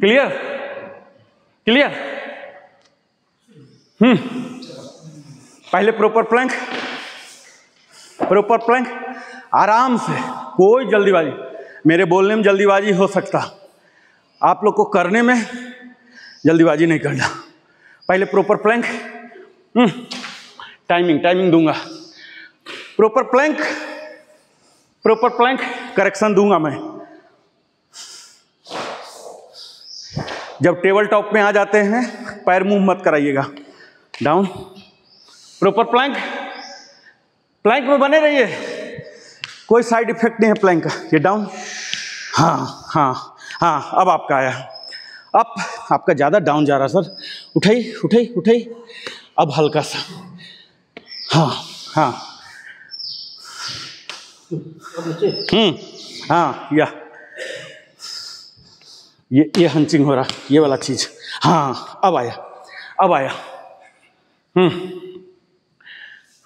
क्लियर? क्लियर? पहले प्रॉपर प्लैंक, प्रॉपर प्लैंक, आराम से, कोई जल्दीबाजी, मेरे बोलने में जल्दीबाजी हो सकता, आप लोग को करने में जल्दीबाजी नहीं करना। पहले प्रॉपर प्लैंक, टाइमिंग दूंगा। Proper plank, proper plank, correction दूंगा मैं। जब टेबल टॉप में आ जाते हैं पैर मूव मत कराइएगा, डाउन। प्रॉपर प्लैंक, प्लैंक में बने रहिए, कोई साइड इफेक्ट नहीं है प्लैंक का। ये डाउन, हाँ, अब आपका आया अप, आपका ज़्यादा डाउन जा रहा सर, उठाई, अब हल्का सा, हाँ, या ये हंचिंग हो रहा, ये वाला चीज, हाँ, अब आया।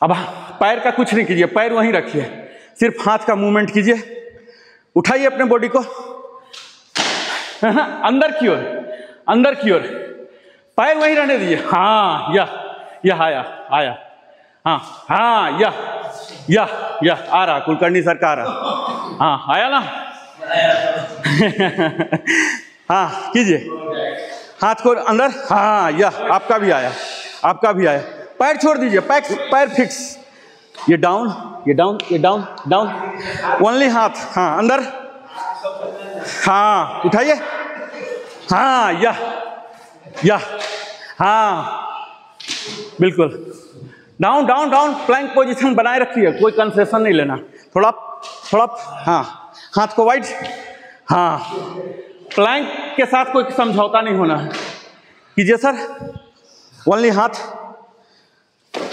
अब पैर का कुछ नहीं कीजिए, पैर वहीं रखिए, सिर्फ हाथ का मूवमेंट कीजिए, उठाइए अपने बॉडी को अंदर की ओर, पैर वहीं रहने दीजिए। हाँ, यह आया, हाँ, यह आ रहा, कुलकर्णी सर का आ रहा, हाँ, आया ना? हाँ, कीजिए, हाथ को अंदर, हाँ, यह आपका भी आया, पैर छोड़ दीजिए, पैर फिक्स, ये डाउन, ओनली हाथ, हाँ, अंदर, हाँ, उठाइए, हाँ, यह, हाँ, बिल्कुल, डाउन, प्लैंक पोजीशन बनाए रखिए, कोई कंसेशन नहीं लेना, थोड़ा, हाँ, हाथ को वाइड, हाँ, प्लैंक के साथ कोई समझौता नहीं होना है, कीजिए सर, ओनली हाथ,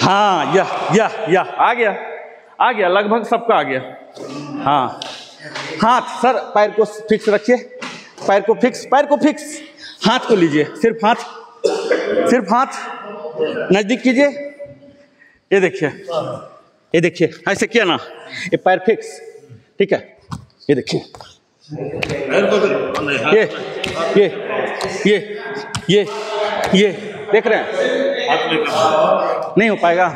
हाँ, यह आ गया, लगभग सबका आ गया, हाँ, हाथ सर, पैर को फिक्स रखिए, पैर को फिक्स, हाथ को लीजिए, सिर्फ हाथ नजदीक कीजिए, ये देखिए, ऐसे किया ना, ये पैर फिक्स, ठीक है, ये देखिए, ये देख रहे हैं, नहीं हो पाएगा,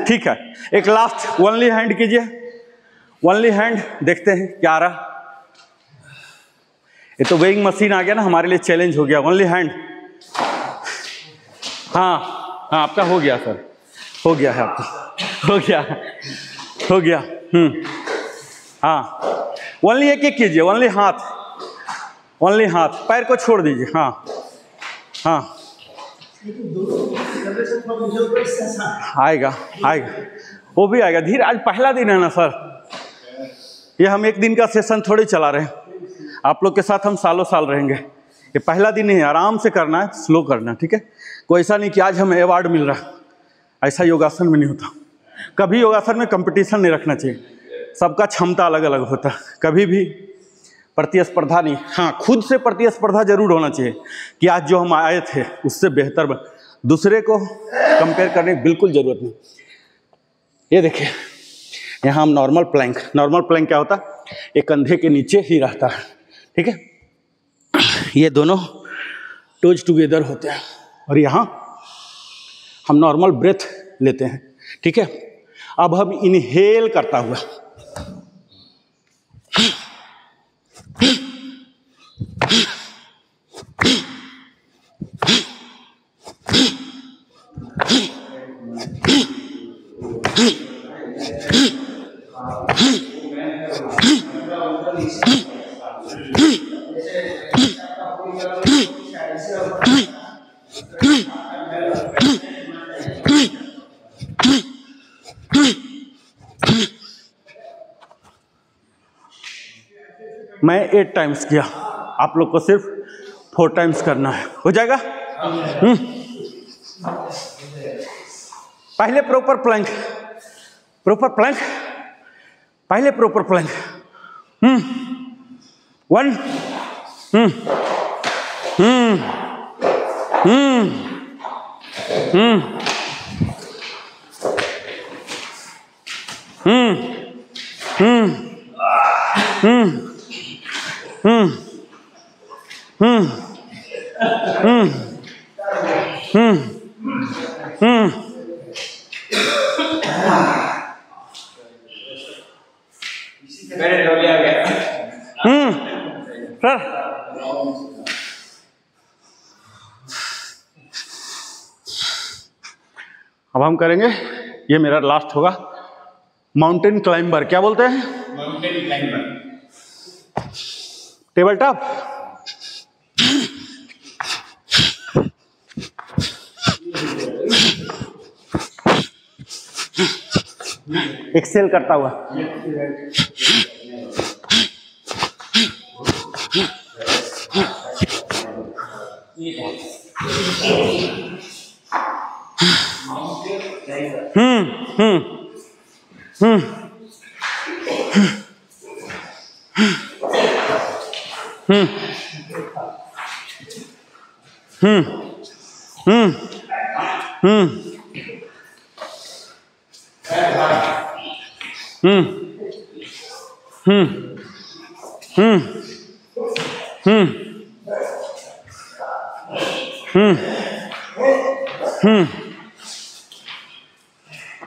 ठीक है। एक लास्ट ओनली हैंड कीजिए, ओनली हैंड, देखते हैं क्या आ रहा। ये तो वेइंग मशीन आ गया ना, हमारे लिए चैलेंज हो गया। ओनली हैंड, हाँ, आपका हो गया सर, हो गया है आपका, हो गया, हाँ, ओनली एक कीजिए, ओनली हाथ, पैर को छोड़ दीजिए, हाँ, आएगा, वो भी आएगा धीरे। आज पहला दिन है ना सर, ये हम एक दिन का सेशन थोड़ी चला रहे हैं, आप लोग के साथ हम सालों साल रहेंगे। ये पहला दिन है, आराम से करना है, स्लो करना है, ठीक है। कोई ऐसा नहीं कि आज हमें अवार्ड मिल रहा है, ऐसा योगासन में नहीं होता। कभी योगासन में कंपटीशन नहीं रखना चाहिए, सबका क्षमता अलग अलग होता है, कभी भी प्रतिस्पर्धा नहीं। हाँ, खुद से प्रतिस्पर्धा जरूर होना चाहिए कि आज जो हम आए थे उससे बेहतर, दूसरे को कंपेयर करने की बिल्कुल जरूरत नहीं। ये देखिए, यहाँ हम नॉर्मल प्लैंक क्या होता है, एक कंधे के नीचे ही रहता है, ठीक है। ये दोनों टोज टुगेदर होते हैं और यहाँ हम नॉर्मल ब्रेथ लेते हैं, ठीक है। अब हम इनहेल करता हुआ, मैं 8 टाइम्स किया, आप लोग को सिर्फ 4 टाइम्स करना है, हो जाएगा। पहले प्रॉपर प्लैंक, पहले प्रॉपर प्लैंक। 1 सर अब हम करेंगे, ये मेरा लास्ट होगा, माउंटेन क्लाइंबर। क्या बोलते हैं? Mountain climber. Table top. Exhale करता हुआ।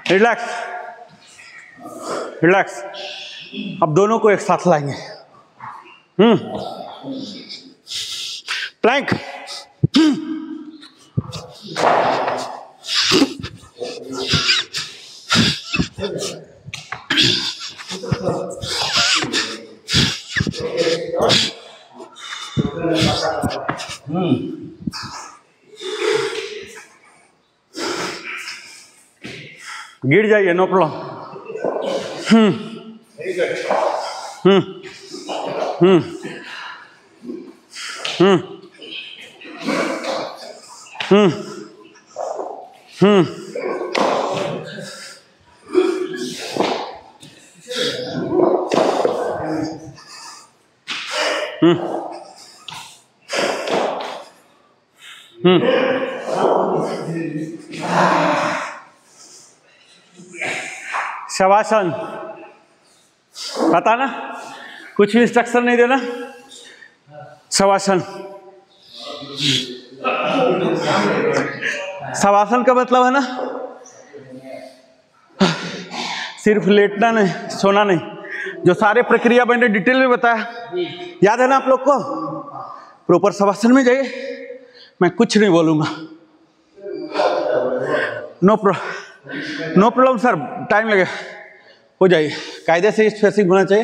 Relax, relax. अब दोनों को एक साथ लाएंगे। प्लैंक। गिर जाइए, नो प्रॉब्लम। शवासन, पता ना, कुछ भी इंस्ट्रक्शन नहीं देना। शवासन, शवासन का मतलब है ना, सिर्फ लेटना नहीं, सोना नहीं। जो सारे प्रक्रिया मैंने डिटेल में बताया, याद है ना आप लोग को? प्रॉपर शवासन में जाइए, मैं कुछ नहीं बोलूंगा। नो प्रॉब्लम सर, टाइम लगेगा, हो जाइए। कायदे से इस फेसिंग होना चाहिए,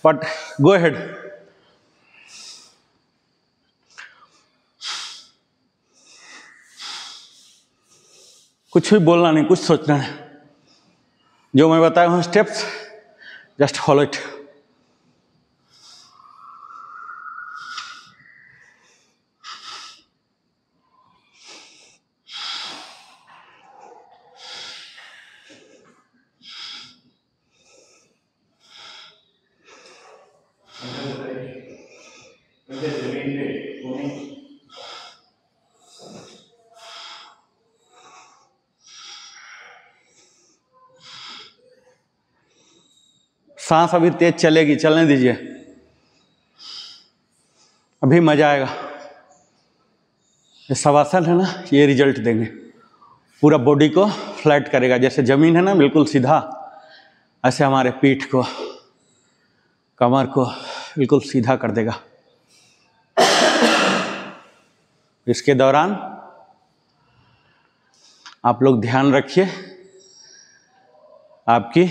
बट गो अहेड। कुछ भी बोलना नहीं, कुछ सोचना नहीं। जो मैं बताया हूँ स्टेप्स, जस्ट फॉलो इट। सांस अभी तेज चलेगी, चलने दीजिए, अभी मजा आएगा। ये शवासन है ना, ये रिजल्ट देंगे, पूरा बॉडी को फ्लैट करेगा। जैसे जमीन है ना बिल्कुल सीधा, ऐसे हमारे पीठ को, कमर को बिल्कुल सीधा कर देगा। इसके दौरान आप लोग ध्यान रखिए, आपकी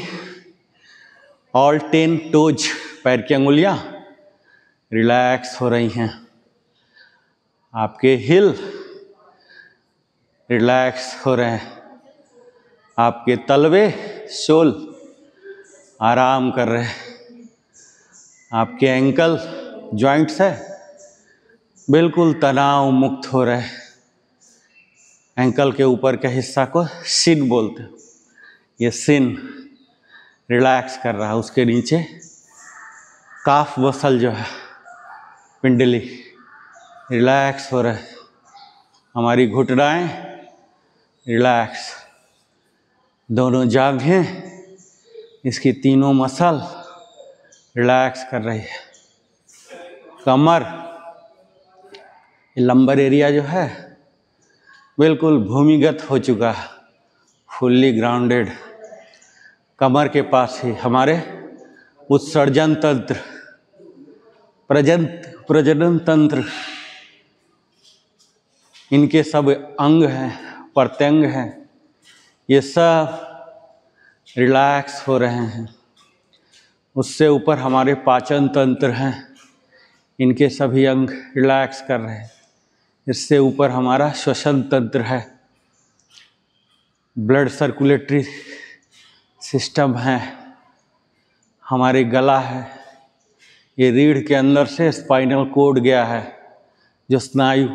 ऑल 10 टोज पैर की अंगुलियां रिलैक्स हो रही हैं, आपके हिल रिलैक्स हो रहे हैं, आपके तलवे शोल आराम कर रहे हैं, आपके एंकल जॉइंट्स है बिल्कुल तनाव मुक्त हो रहे हैं। एंकल के ऊपर के हिस्सा को शिन बोलते हैं, ये शिन रिलैक्स कर रहा है। उसके नीचे काफ मसल जो है पिंडली रिलैक्स हो रहा है, हमारी घुटनाएं रिलैक्स, दोनों जांघें इसकी तीनों मसल रिलैक्स कर रही है। कमर लंबर एरिया जो है बिल्कुल भूमिगत हो चुका है, फुल्ली ग्राउंडेड। कमर के पास ही हमारे उत्सर्जन तंत्र, प्रजनन तंत्र, इनके सब अंग हैं, प्रत्यंग हैं, ये सब रिलैक्स हो रहे हैं। उससे ऊपर हमारे पाचन तंत्र हैं, इनके सभी अंग रिलैक्स कर रहे हैं। इससे ऊपर हमारा श्वसन तंत्र है, ब्लड सर्कुलेटरी सिस्टम है, हमारे गला है, ये रीढ़ के अंदर से स्पाइनल कोड गया है, जो स्नायु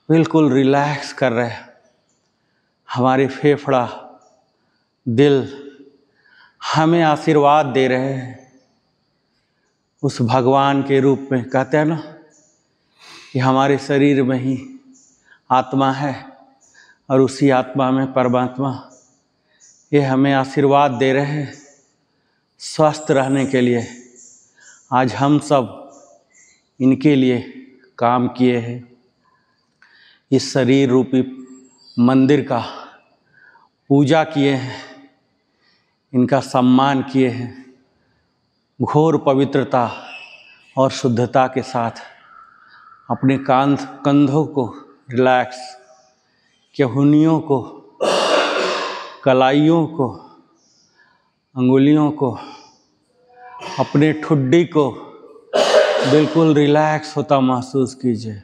बिल्कुल रिलैक्स कर रहे हैं। हमारे फेफड़ा, दिल हमें आशीर्वाद दे रहे हैं उस भगवान के रूप में। कहते हैं ना कि हमारे शरीर में ही आत्मा है और उसी आत्मा में परमात्मा, ये हमें आशीर्वाद दे रहे हैं स्वस्थ रहने के लिए। आज हम सब इनके लिए काम किए हैं, इस शरीर रूपी मंदिर का पूजा किए हैं, इनका सम्मान किए हैं, घोर पवित्रता और शुद्धता के साथ अपने कंधों को रिलैक्स, केहूनियों को, कलाइयों को, अंगुलियों को, अपने ठुड्डी को बिल्कुल रिलैक्स होता महसूस कीजिए।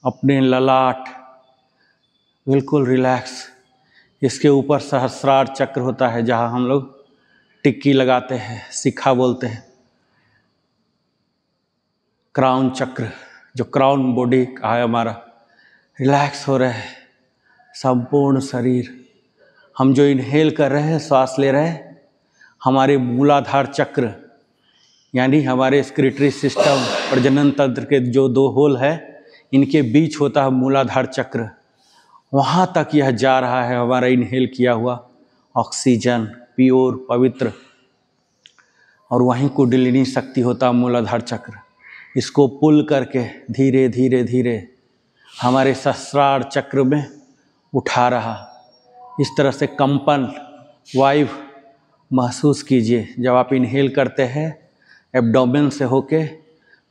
अपने ललाट बिल्कुल रिलैक्स। इसके ऊपर सहस्रार चक्र होता है, जहाँ हम लोग टिक्की लगाते हैं, शिखा बोलते हैं। क्राउन चक्र, जो क्राउन बॉडी का है हमारा, रिलैक्स हो रहा है संपूर्ण शरीर। हम जो इनहेल कर रहे हैं, श्वास ले रहे हैं, हमारे मूलाधार चक्र यानी हमारे स्क्रिटरी सिस्टम, प्रजनन तंत्र के जो दो होल है, इनके बीच होता है मूलाधार चक्र। वहाँ तक यह जा रहा है हमारा इनहेल किया हुआ ऑक्सीजन, प्योर पवित्र, और वहीं कुंडलिनी शक्ति होता है मूलाधार चक्र। इसको पुल करके धीरे धीरे धीरे हमारे सहस्रार चक्र में उठा रहा। इस तरह से कंपन वायु महसूस कीजिए। जब आप इनहेल करते हैं, एब्डोमेन से होके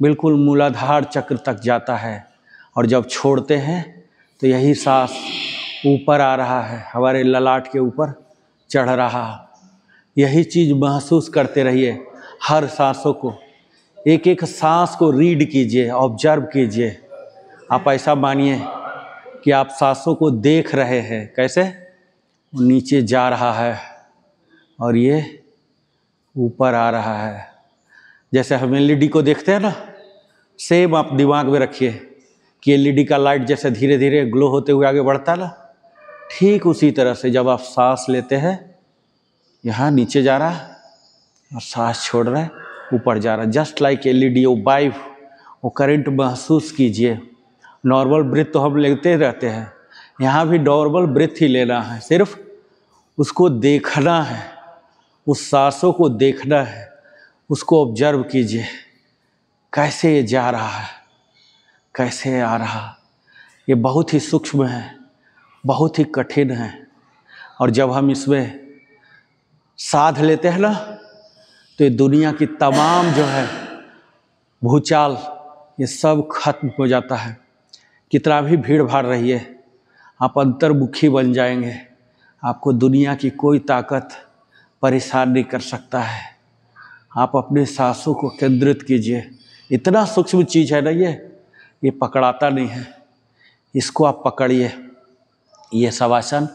बिल्कुल मूलाधार चक्र तक जाता है, और जब छोड़ते हैं तो यही सांस ऊपर आ रहा है, हमारे ललाट के ऊपर चढ़ रहा। यही चीज़ महसूस करते रहिए हर सांसों को। एक एक सांस को रीड कीजिए, ऑब्जर्व कीजिए। आप ऐसा मानिए कि आप सांसों को देख रहे हैं, कैसे नीचे जा रहा है और ये ऊपर आ रहा है। जैसे हम एलईडी को देखते हैं ना, सेम आप दिमाग में रखिए कि एलईडी का लाइट जैसे धीरे धीरे ग्लो होते हुए आगे बढ़ता है ना, ठीक उसी तरह से जब आप सांस लेते हैं, यहाँ नीचे जा रहा है और सांस छोड़ रहा है, ऊपर जा रहा है। जस्ट लाइक एलईडी, वो वाइव, वो करंट महसूस कीजिए। नॉर्मल ब्रीथ तो हम लेते रहते हैं, यहाँ भी नॉर्मल ब्रीथ ही लेना है, सिर्फ उसको देखना है, उस सांसों को देखना है, उसको ऑब्जर्व कीजिए कैसे ये जा रहा है, कैसे आ रहा। ये बहुत ही सूक्ष्म है, बहुत ही कठिन है, और जब हम इसमें साध लेते हैं ना, तो ये दुनिया की तमाम जो है भूचाल, ये सब खत्म हो जाता है। कितना भी भीड़ भाड़ रही है, आप अंतर्मुखी बन जाएंगे। आपको दुनिया की कोई ताकत परेशान नहीं कर सकता है। आप अपने सांसों को केंद्रित कीजिए। इतना सूक्ष्म चीज़ है ना ये पकड़ाता नहीं है, इसको आप पकड़िए। ये शवासन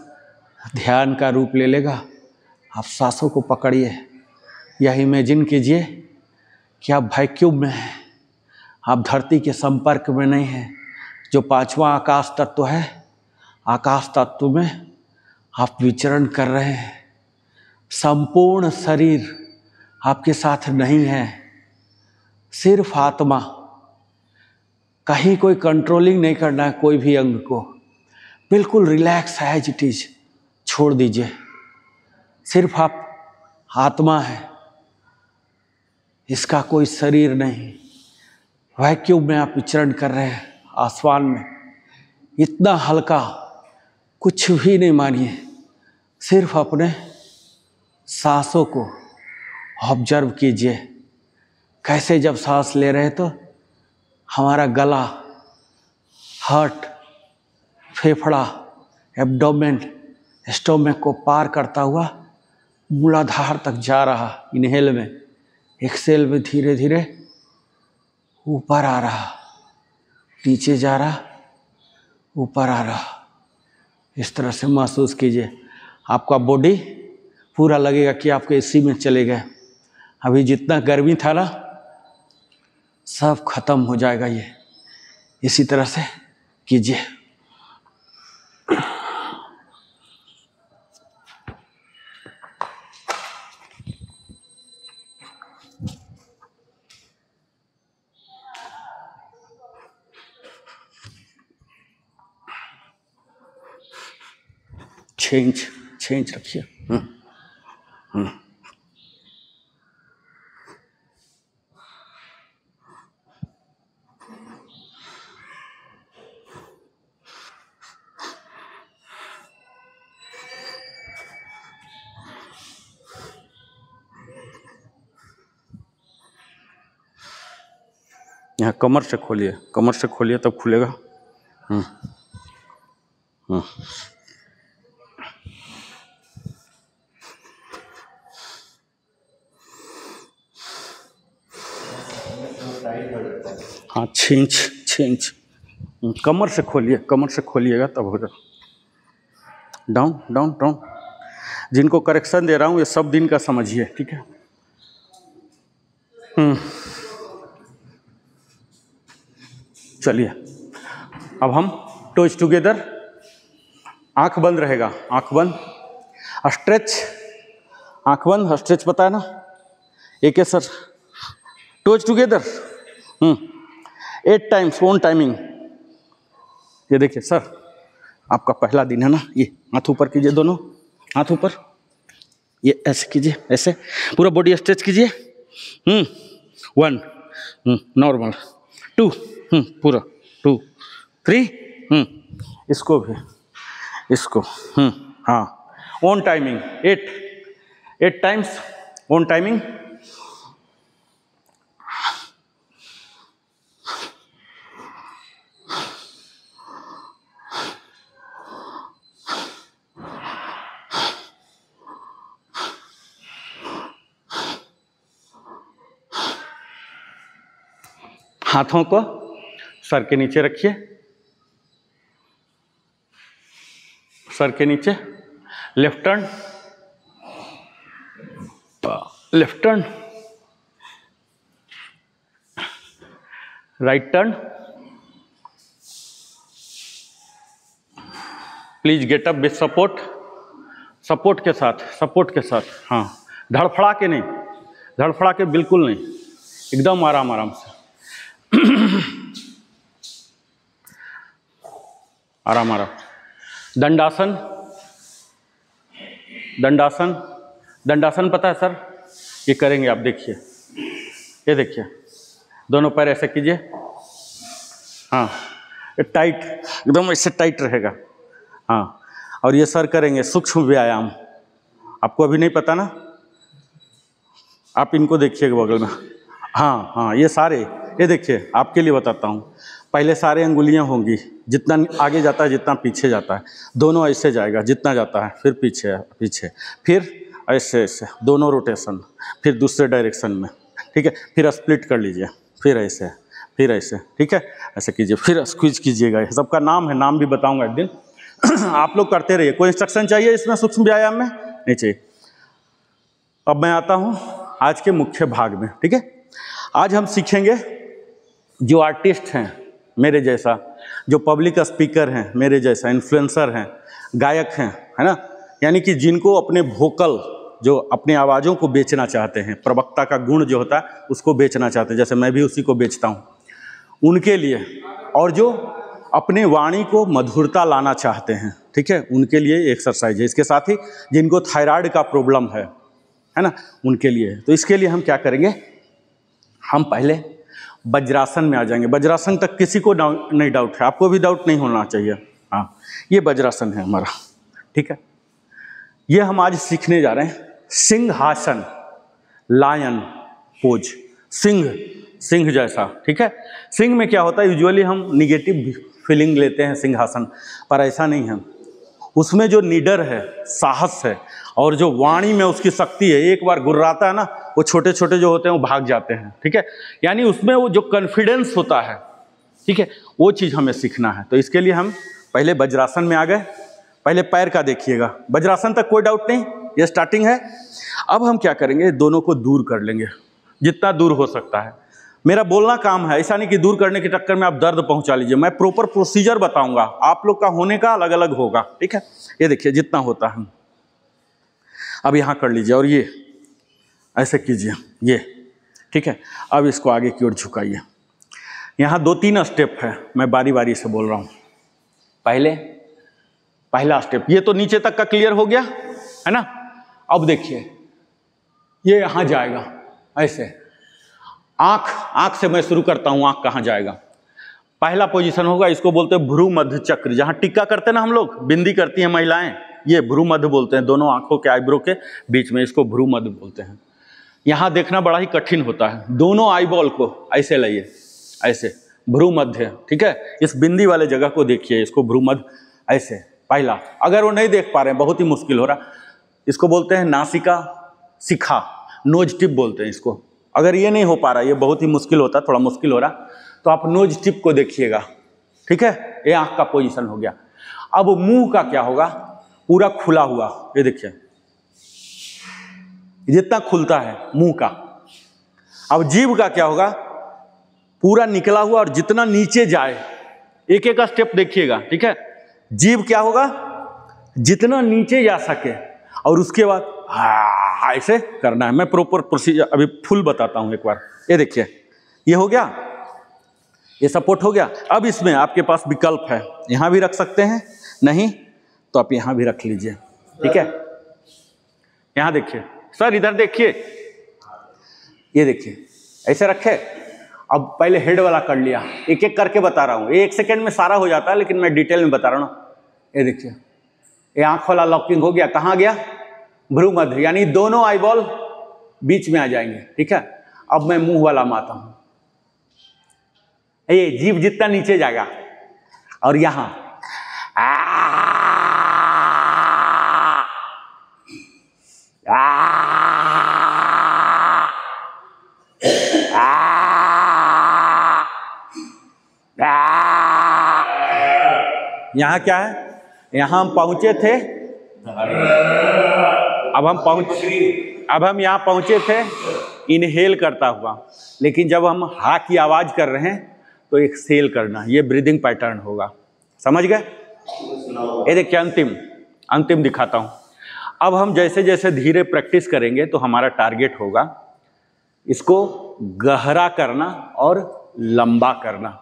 ध्यान का रूप ले लेगा। आप सांसों को पकड़िए। यह इमेजिन कीजिए कि आप वैक्यूम में हैं, आप धरती के संपर्क में नहीं हैं। जो पांचवा आकाश तत्व है, आकाश तत्व में आप विचरण कर रहे हैं। संपूर्ण शरीर आपके साथ नहीं है, सिर्फ आत्मा। कहीं कोई कंट्रोलिंग नहीं करना है कोई भी अंग को, बिल्कुल रिलैक्स एज इट इज छोड़ दीजिए। सिर्फ आप आत्मा है, इसका कोई शरीर नहीं। वैक्यूम में आप विचरण कर रहे हैं, आसमान में। इतना हल्का, कुछ भी नहीं मानिए, सिर्फ अपने सांसों को ऑब्जर्व कीजिए। कैसे जब सांस ले रहे हैं तो हमारा गला, हार्ट, फेफड़ा, एब्डोमेन, स्टोमक को पार करता हुआ मूलाधार तक जा रहा। इनहेल में, एक्सेल में धीरे धीरे ऊपर आ रहा, नीचे जा रहा, ऊपर आ रहा। इस तरह से महसूस कीजिए। आपका बॉडी पूरा लगेगा कि आपके एसी में चले गए। अभी जितना गर्मी था ना, सब खत्म हो जाएगा। ये इसी तरह से कीजिए। छेंच रखिए। यहाँ कमर से खोलिए, कमर से खोलिए तब खुलेगा। हाँ, छेंच कमर से खोलिए, कमर से खोलिएगा तब होगा। Down down down. जिनको करेक्शन दे रहा हूँ ये सब दिन का समझिए, ठीक है। चलिए अब हम टोज टुगेदर, आंख बंद रहेगा, आंख बंद, स्ट्रेच, आंख बंद, स्ट्रेच पता है ना। एक है sir, toes together 8 times, own timing. ये देखिए सर, आपका पहला दिन है ना। ये हाथ ऊपर कीजिए, दोनों हाथ ऊपर, ये ऐसे कीजिए, ऐसे पूरा बॉडी स्ट्रेच कीजिए। 1 नॉर्मल, 2 पूरा, 2 3 इसको भी, इसको हाँ, own timing 8 times, own timing. हाथों को सर के नीचे रखिए, सर के नीचे। Left turn, left turn, right turn. Please get up with support, support के साथ, सपोर्ट के साथ। हाँ, धड़फड़ा के नहीं, धड़फड़ा के बिल्कुल नहीं, एकदम आराम आराम से। आराम आराम। दंडासन, दंडासन, दंडासन पता है सर? ये करेंगे आप, देखिए, ये देखिए, दोनों पैर ऐसे कीजिए। हाँ, ये टाइट, एकदम ऐसे टाइट रहेगा। हाँ, और ये सर करेंगे सूक्ष्म व्यायाम। आपको अभी नहीं पता ना, आप इनको देखिएगा बगल में। हाँ हाँ, ये सारे, ये देखिए, आपके लिए बताता हूँ। पहले सारे अंगुलियाँ होंगी, जितना आगे जाता है जितना पीछे जाता है, दोनों ऐसे जाएगा, जितना जाता है फिर पीछे पीछे, फिर ऐसे ऐसे दोनों रोटेशन, फिर दूसरे डायरेक्शन में, ठीक है। फिर स्प्लिट कर लीजिए, फिर ऐसे, फिर ऐसे, ठीक है। ऐसे कीजिए, फिर स्क्वीज कीजिएगा। सबका नाम है, नाम भी बताऊंगा एक दिन। आप लोग करते रहिए। कोई इंस्ट्रक्शन चाहिए इसमें सूक्ष्म व्यायाम में? नहीं चाहिए। अब मैं आता हूं आज के मुख्य भाग में, ठीक है। आज हम सीखेंगे जो आर्टिस्ट हैं मेरे जैसा, जो पब्लिक स्पीकर हैं मेरे जैसा, इन्फ्लुएंसर हैं, गायक हैं, है ना, यानी कि जिनको अपने वोकल, जो अपनी आवाज़ों को बेचना चाहते हैं, प्रवक्ता का गुण जो होता है उसको बेचना चाहते हैं, जैसे मैं भी उसी को बेचता हूँ, उनके लिए, और जो अपने वाणी को मधुरता लाना चाहते हैं, ठीक है, उनके लिए एक्सरसाइज है। इसके साथ ही जिनको थायराइड का प्रॉब्लम है ना, उनके लिए। तो इसके लिए हम क्या करेंगे, हम पहले वज्रासन में आ जाएंगे। वज्रासन तक किसी को नहीं डाउट है, आपको भी डाउट नहीं होना चाहिए। हाँ, ये वज्रासन है हमारा, ठीक है। ये हम आज सीखने जा रहे हैं सिंहासन, लायन पोज, सिंह जैसा, ठीक है। सिंह में क्या होता है, यूजुअली हम निगेटिव फीलिंग लेते हैं सिंहासन, पर ऐसा नहीं है। उसमें जो निडर है, साहस है, और जो वाणी में उसकी शक्ति है, एक बार गुर्राता है ना, वो छोटे छोटे जो होते हैं वो भाग जाते हैं, ठीक है। यानी उसमें वो जो कॉन्फिडेंस होता है, ठीक है, वो चीज़ हमें सीखना है। तो इसके लिए हम पहले वज्रासन में आ गए। पहले पैर का देखिएगा, वज्रासन तक कोई डाउट नहीं, ये स्टार्टिंग है। अब हम क्या करेंगे, दोनों को दूर कर लेंगे जितना दूर हो सकता है। मेरा बोलना काम है, ऐसा नहीं कि दूर करने के चक्कर में आप दर्द पहुंचा लीजिए। मैं प्रॉपर प्रोसीजर बताऊंगा, आप लोग का होने का अलग अलग होगा, ठीक है। ये देखिए जितना होता है, अब यहाँ कर लीजिए और ये ऐसे कीजिए, ये, ठीक है। अब इसको आगे की ओर झुकाइए। यहाँ 2-3 स्टेप है, मैं बारी बारी से बोल रहा हूँ। पहला स्टेप, ये तो नीचे तक का क्लियर हो गया है ना। अब देखिए ये यहाँ जाएगा ऐसे, आंख से मैं शुरू करता हूँ। आंख कहाँ जाएगा, पहला पोजीशन होगा, इसको बोलते हैं भ्रू मध्य चक्र। जहाँ टिक्का करते हैं ना हम लोग, बिंदी करती हैं महिलाएं, ये भ्रू मध्य बोलते हैं, दोनों आंखों के आईब्रो के बीच में, इसको भ्रू मध्य बोलते हैं। यहाँ देखना बड़ा ही कठिन होता है। दोनों आईबॉल को ऐसे लाइए, ऐसे भ्रू मध्य, ठीक है। इस बिंदी वाले जगह को देखिए, इसको भ्रू मध्य ऐसे। पहला, अगर वो नहीं देख पा रहे हैं, बहुत ही मुश्किल हो रहा, इसको बोलते हैं नासिका शिखा, नोज टिप बोलते हैं इसको। अगर ये नहीं हो पा रहा, ये बहुत ही मुश्किल होता, थोड़ा मुश्किल हो रहा, तो आप नोज टिप को देखिएगा, ठीक है। ये आंख का पोजीशन हो गया। अब मुंह का क्या होगा, पूरा खुला हुआ, ये देखिए जितना खुलता है मुंह का। अब जीभ का क्या होगा, पूरा निकला हुआ, और जितना नीचे जाए, एक एक का स्टेप देखिएगा, ठीक है। जीभ क्या होगा, जितना नीचे जा सके, और उसके बाद ऐसे करना है। मैं प्रॉपर प्रोसीजर अभी फुल बताता हूं एक बार। ये देखिए, ये हो गया, ये सपोर्ट हो गया। अब इसमें आपके पास विकल्प है, यहां भी रख सकते हैं, नहीं तो आप यहां भी रख लीजिए, ठीक है। यहां देखिए सर, इधर देखिए, ये देखिए ऐसे रखे। अब पहले हेड वाला कर लिया, एक एक करके बता रहा हूं, 1 सेकेंड में सारा हो जाता है, लेकिन मैं डिटेल में बता रहा हूं ना। ये देखिए, ये आंख वाला लॉकिंग हो गया, कहां गया, भ्रू मध्य, यानी दोनों आईबॉल बीच में आ जाएंगे, ठीक है। अब मैं मुंह वाला माता हूं, ये जीभ जितना नीचे जाएगा, और यहां यहां क्या है, यहां हम पहुंचे थे, अब हम यहां पहुंचे थे इनहेल करता हुआ, लेकिन जब हम हा की आवाज कर रहे हैं तो एक्सहेल करना, ये ब्रीदिंग पैटर्न होगा, समझ गए। ये देखिए अंतिम दिखाता हूं। अब हम जैसे जैसे धीरे प्रैक्टिस करेंगे तो हमारा टारगेट होगा इसको गहरा करना और लंबा करना।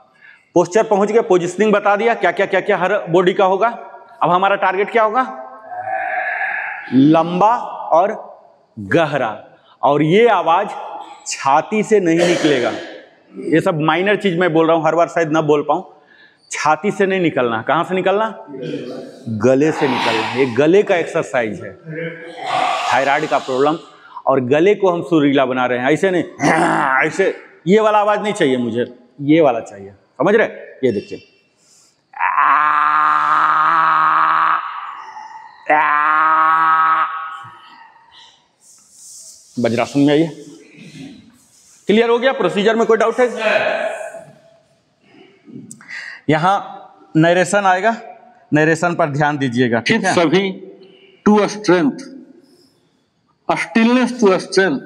पोस्चर पहुंच गया, पोजिशनिंग बता दिया, क्या क्या क्या क्या हर बॉडी का होगा। अब हमारा टारगेट क्या होगा, लंबा और गहरा, और ये आवाज छाती से नहीं निकलेगा। ये सब माइनर चीज मैं बोल रहा हूं, हर बार शायद ना बोल पाऊं। छाती से नहीं निकलना, कहां से निकलना, गले से निकलना। ये गले का एक्सरसाइज है, थायराइड का प्रॉब्लम, और गले को हम सुरीला बना रहे हैं, ऐसे नहीं, ऐसे ये वाला आवाज नहीं चाहिए मुझे, ये वाला चाहिए, समझ रहे। ये देखिए, वज्रासन में आइए। क्लियर हो गया? प्रोसीजर में कोई डाउट है? यहाँ नरेशन आएगा, नरेशन पर ध्यान दीजिएगा, ठीक है? सभी to strength, stillness to strength.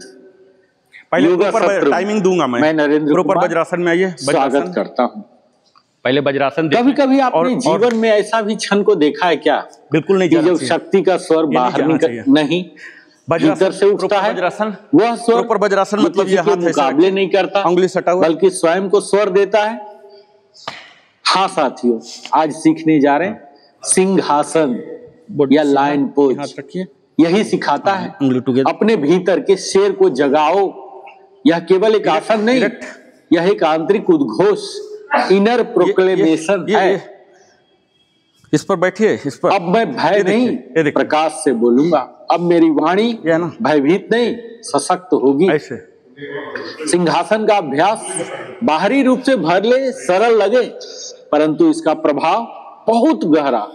पहले योगा प्रॉपर सत्र टाइमिंग दूंगा मैं नरेंद्र प्रॉपर कुमार वज्रासन में आइए। स्वागत करता हूँ। पहले वज्रासन कभी कभी आपने और जीवन में ऐसा भी क्षण को देखा है क्या बिल्कुल नहीं कि जाना जब चाहिए। शक्ति का स्वर बाहर नहीं भीतर से उठता है, वज्रासन, वह स्वर प्रॉपर वज्रासन मतलब ये किसी के हाथ ऐसा मुकाबले नहीं करता, उंगली सटा हुआ, बल्कि स्वयं को स्वर देता है। हाँ साथियों, आज सीखने जा रहे हैं सिंहासन या लायन पोज। हाथ रखिए, यही सिखाता है उंगली टुगेदर। अपने भीतर के शेर को जगाओ। यह केवल एक आसन नहीं, यह एक आंतरिक उद्घोष, इनर प्रोक्लेमेशन है। इस पर बैठिए, इस पर। अब मैं भय नहीं प्रकाश से बोलूंगा, अब मेरी वाणी भयभीत नहीं सशक्त होगी। ऐसे सिंहासन का अभ्यास बाहरी रूप से भले सरल लगे, परंतु इसका प्रभाव बहुत गहरा,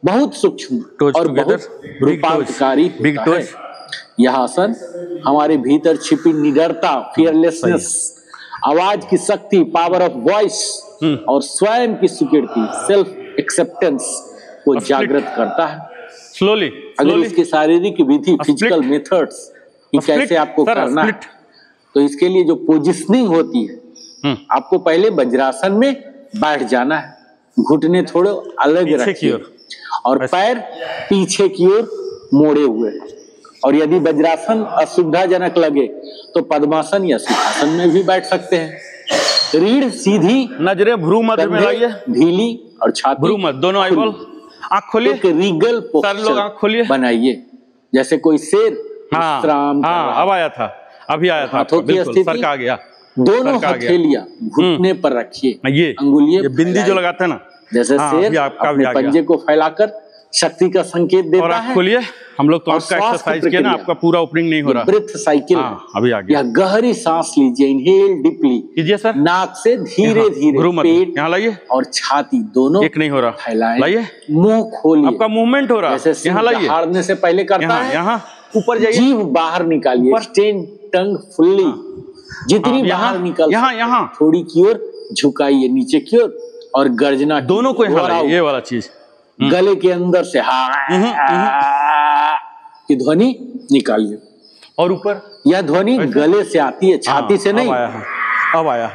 बहुत सूक्ष्म और बहुत रूपांतकारी होता है। यह आसन हमारे भीतर छिपी निडरता, फियरलेसनेस, आवाज की शक्ति, पावर ऑफ वॉइस और स्वयं की स्वीकृति, सेल्फ एक्सेप्टेंस को जागृत करता है। स्लोली अगर इसकी शारीरिक विधि, फिजिकल मेथड्स कि कैसे आपको करना है, तो इसके लिए जो पोजिशनिंग होती है, आपको पहले वज्रासन में बैठ जाना है, घुटने थोड़े अलग रखिए और पैर पीछे की ओर मोड़े हुए। और यदि वज्रासन असुविधाजनक लगे तो पद्मासन या सुखासन में भी बैठ सकते हैं। रीढ़ सीधी, नजरें भ्रू मध्य में लाइए, ढीली और छाती भ्रू मध्य, दोनों आईबॉल। आंख खोलिए, एक रीगल लोग आंख खोलिए बनाइए, जैसे कोई शेर विश्राम। हाँ, अब आया था, अभी आया था। हाथों की स्थिति, सर का आ गया, दोनों हथेलियां घुटने पर रखिए। ये अंगुलियां बिंदी जो लगाते हैं ना, जैसे शेर अपने पंजे को फैलाकर शक्ति का संकेत देता है। खोलिए, हम लोग तो आपका एक्सरसाइज किया ना, आपका पूरा ओपनिंग नहीं हो रहा। ब्रेथ साइकिल, अभी आ गया। यह गहरी सांस लीजिए, इनहेल डीपली कीजिए सर, नाक से धीरे धीरे पेट यहाँ लाइए और छाती दोनों एक नहीं हो रहा, फैलाएं, लाइए, मुंह खोलिए, आपका मूवमेंट हो रहा है, यहाँ लाइए, हारने से पहले करता है। यहाँ ऊपर जाइए, जीभ बाहर निकालिए, एक्सटेंड टंग फुल्ली, जितनी बाहर निकल यहाँ थोड़ी की ओर झुकाइए, नीचे की ओर, और गर्जना दोनों को यहाँ लाइए, ये वाला चीज गले के अंदर से की ध्वनि निकालिए। और ऊपर यह ध्वनि गले से आती है, छाती से नहीं। अब आया।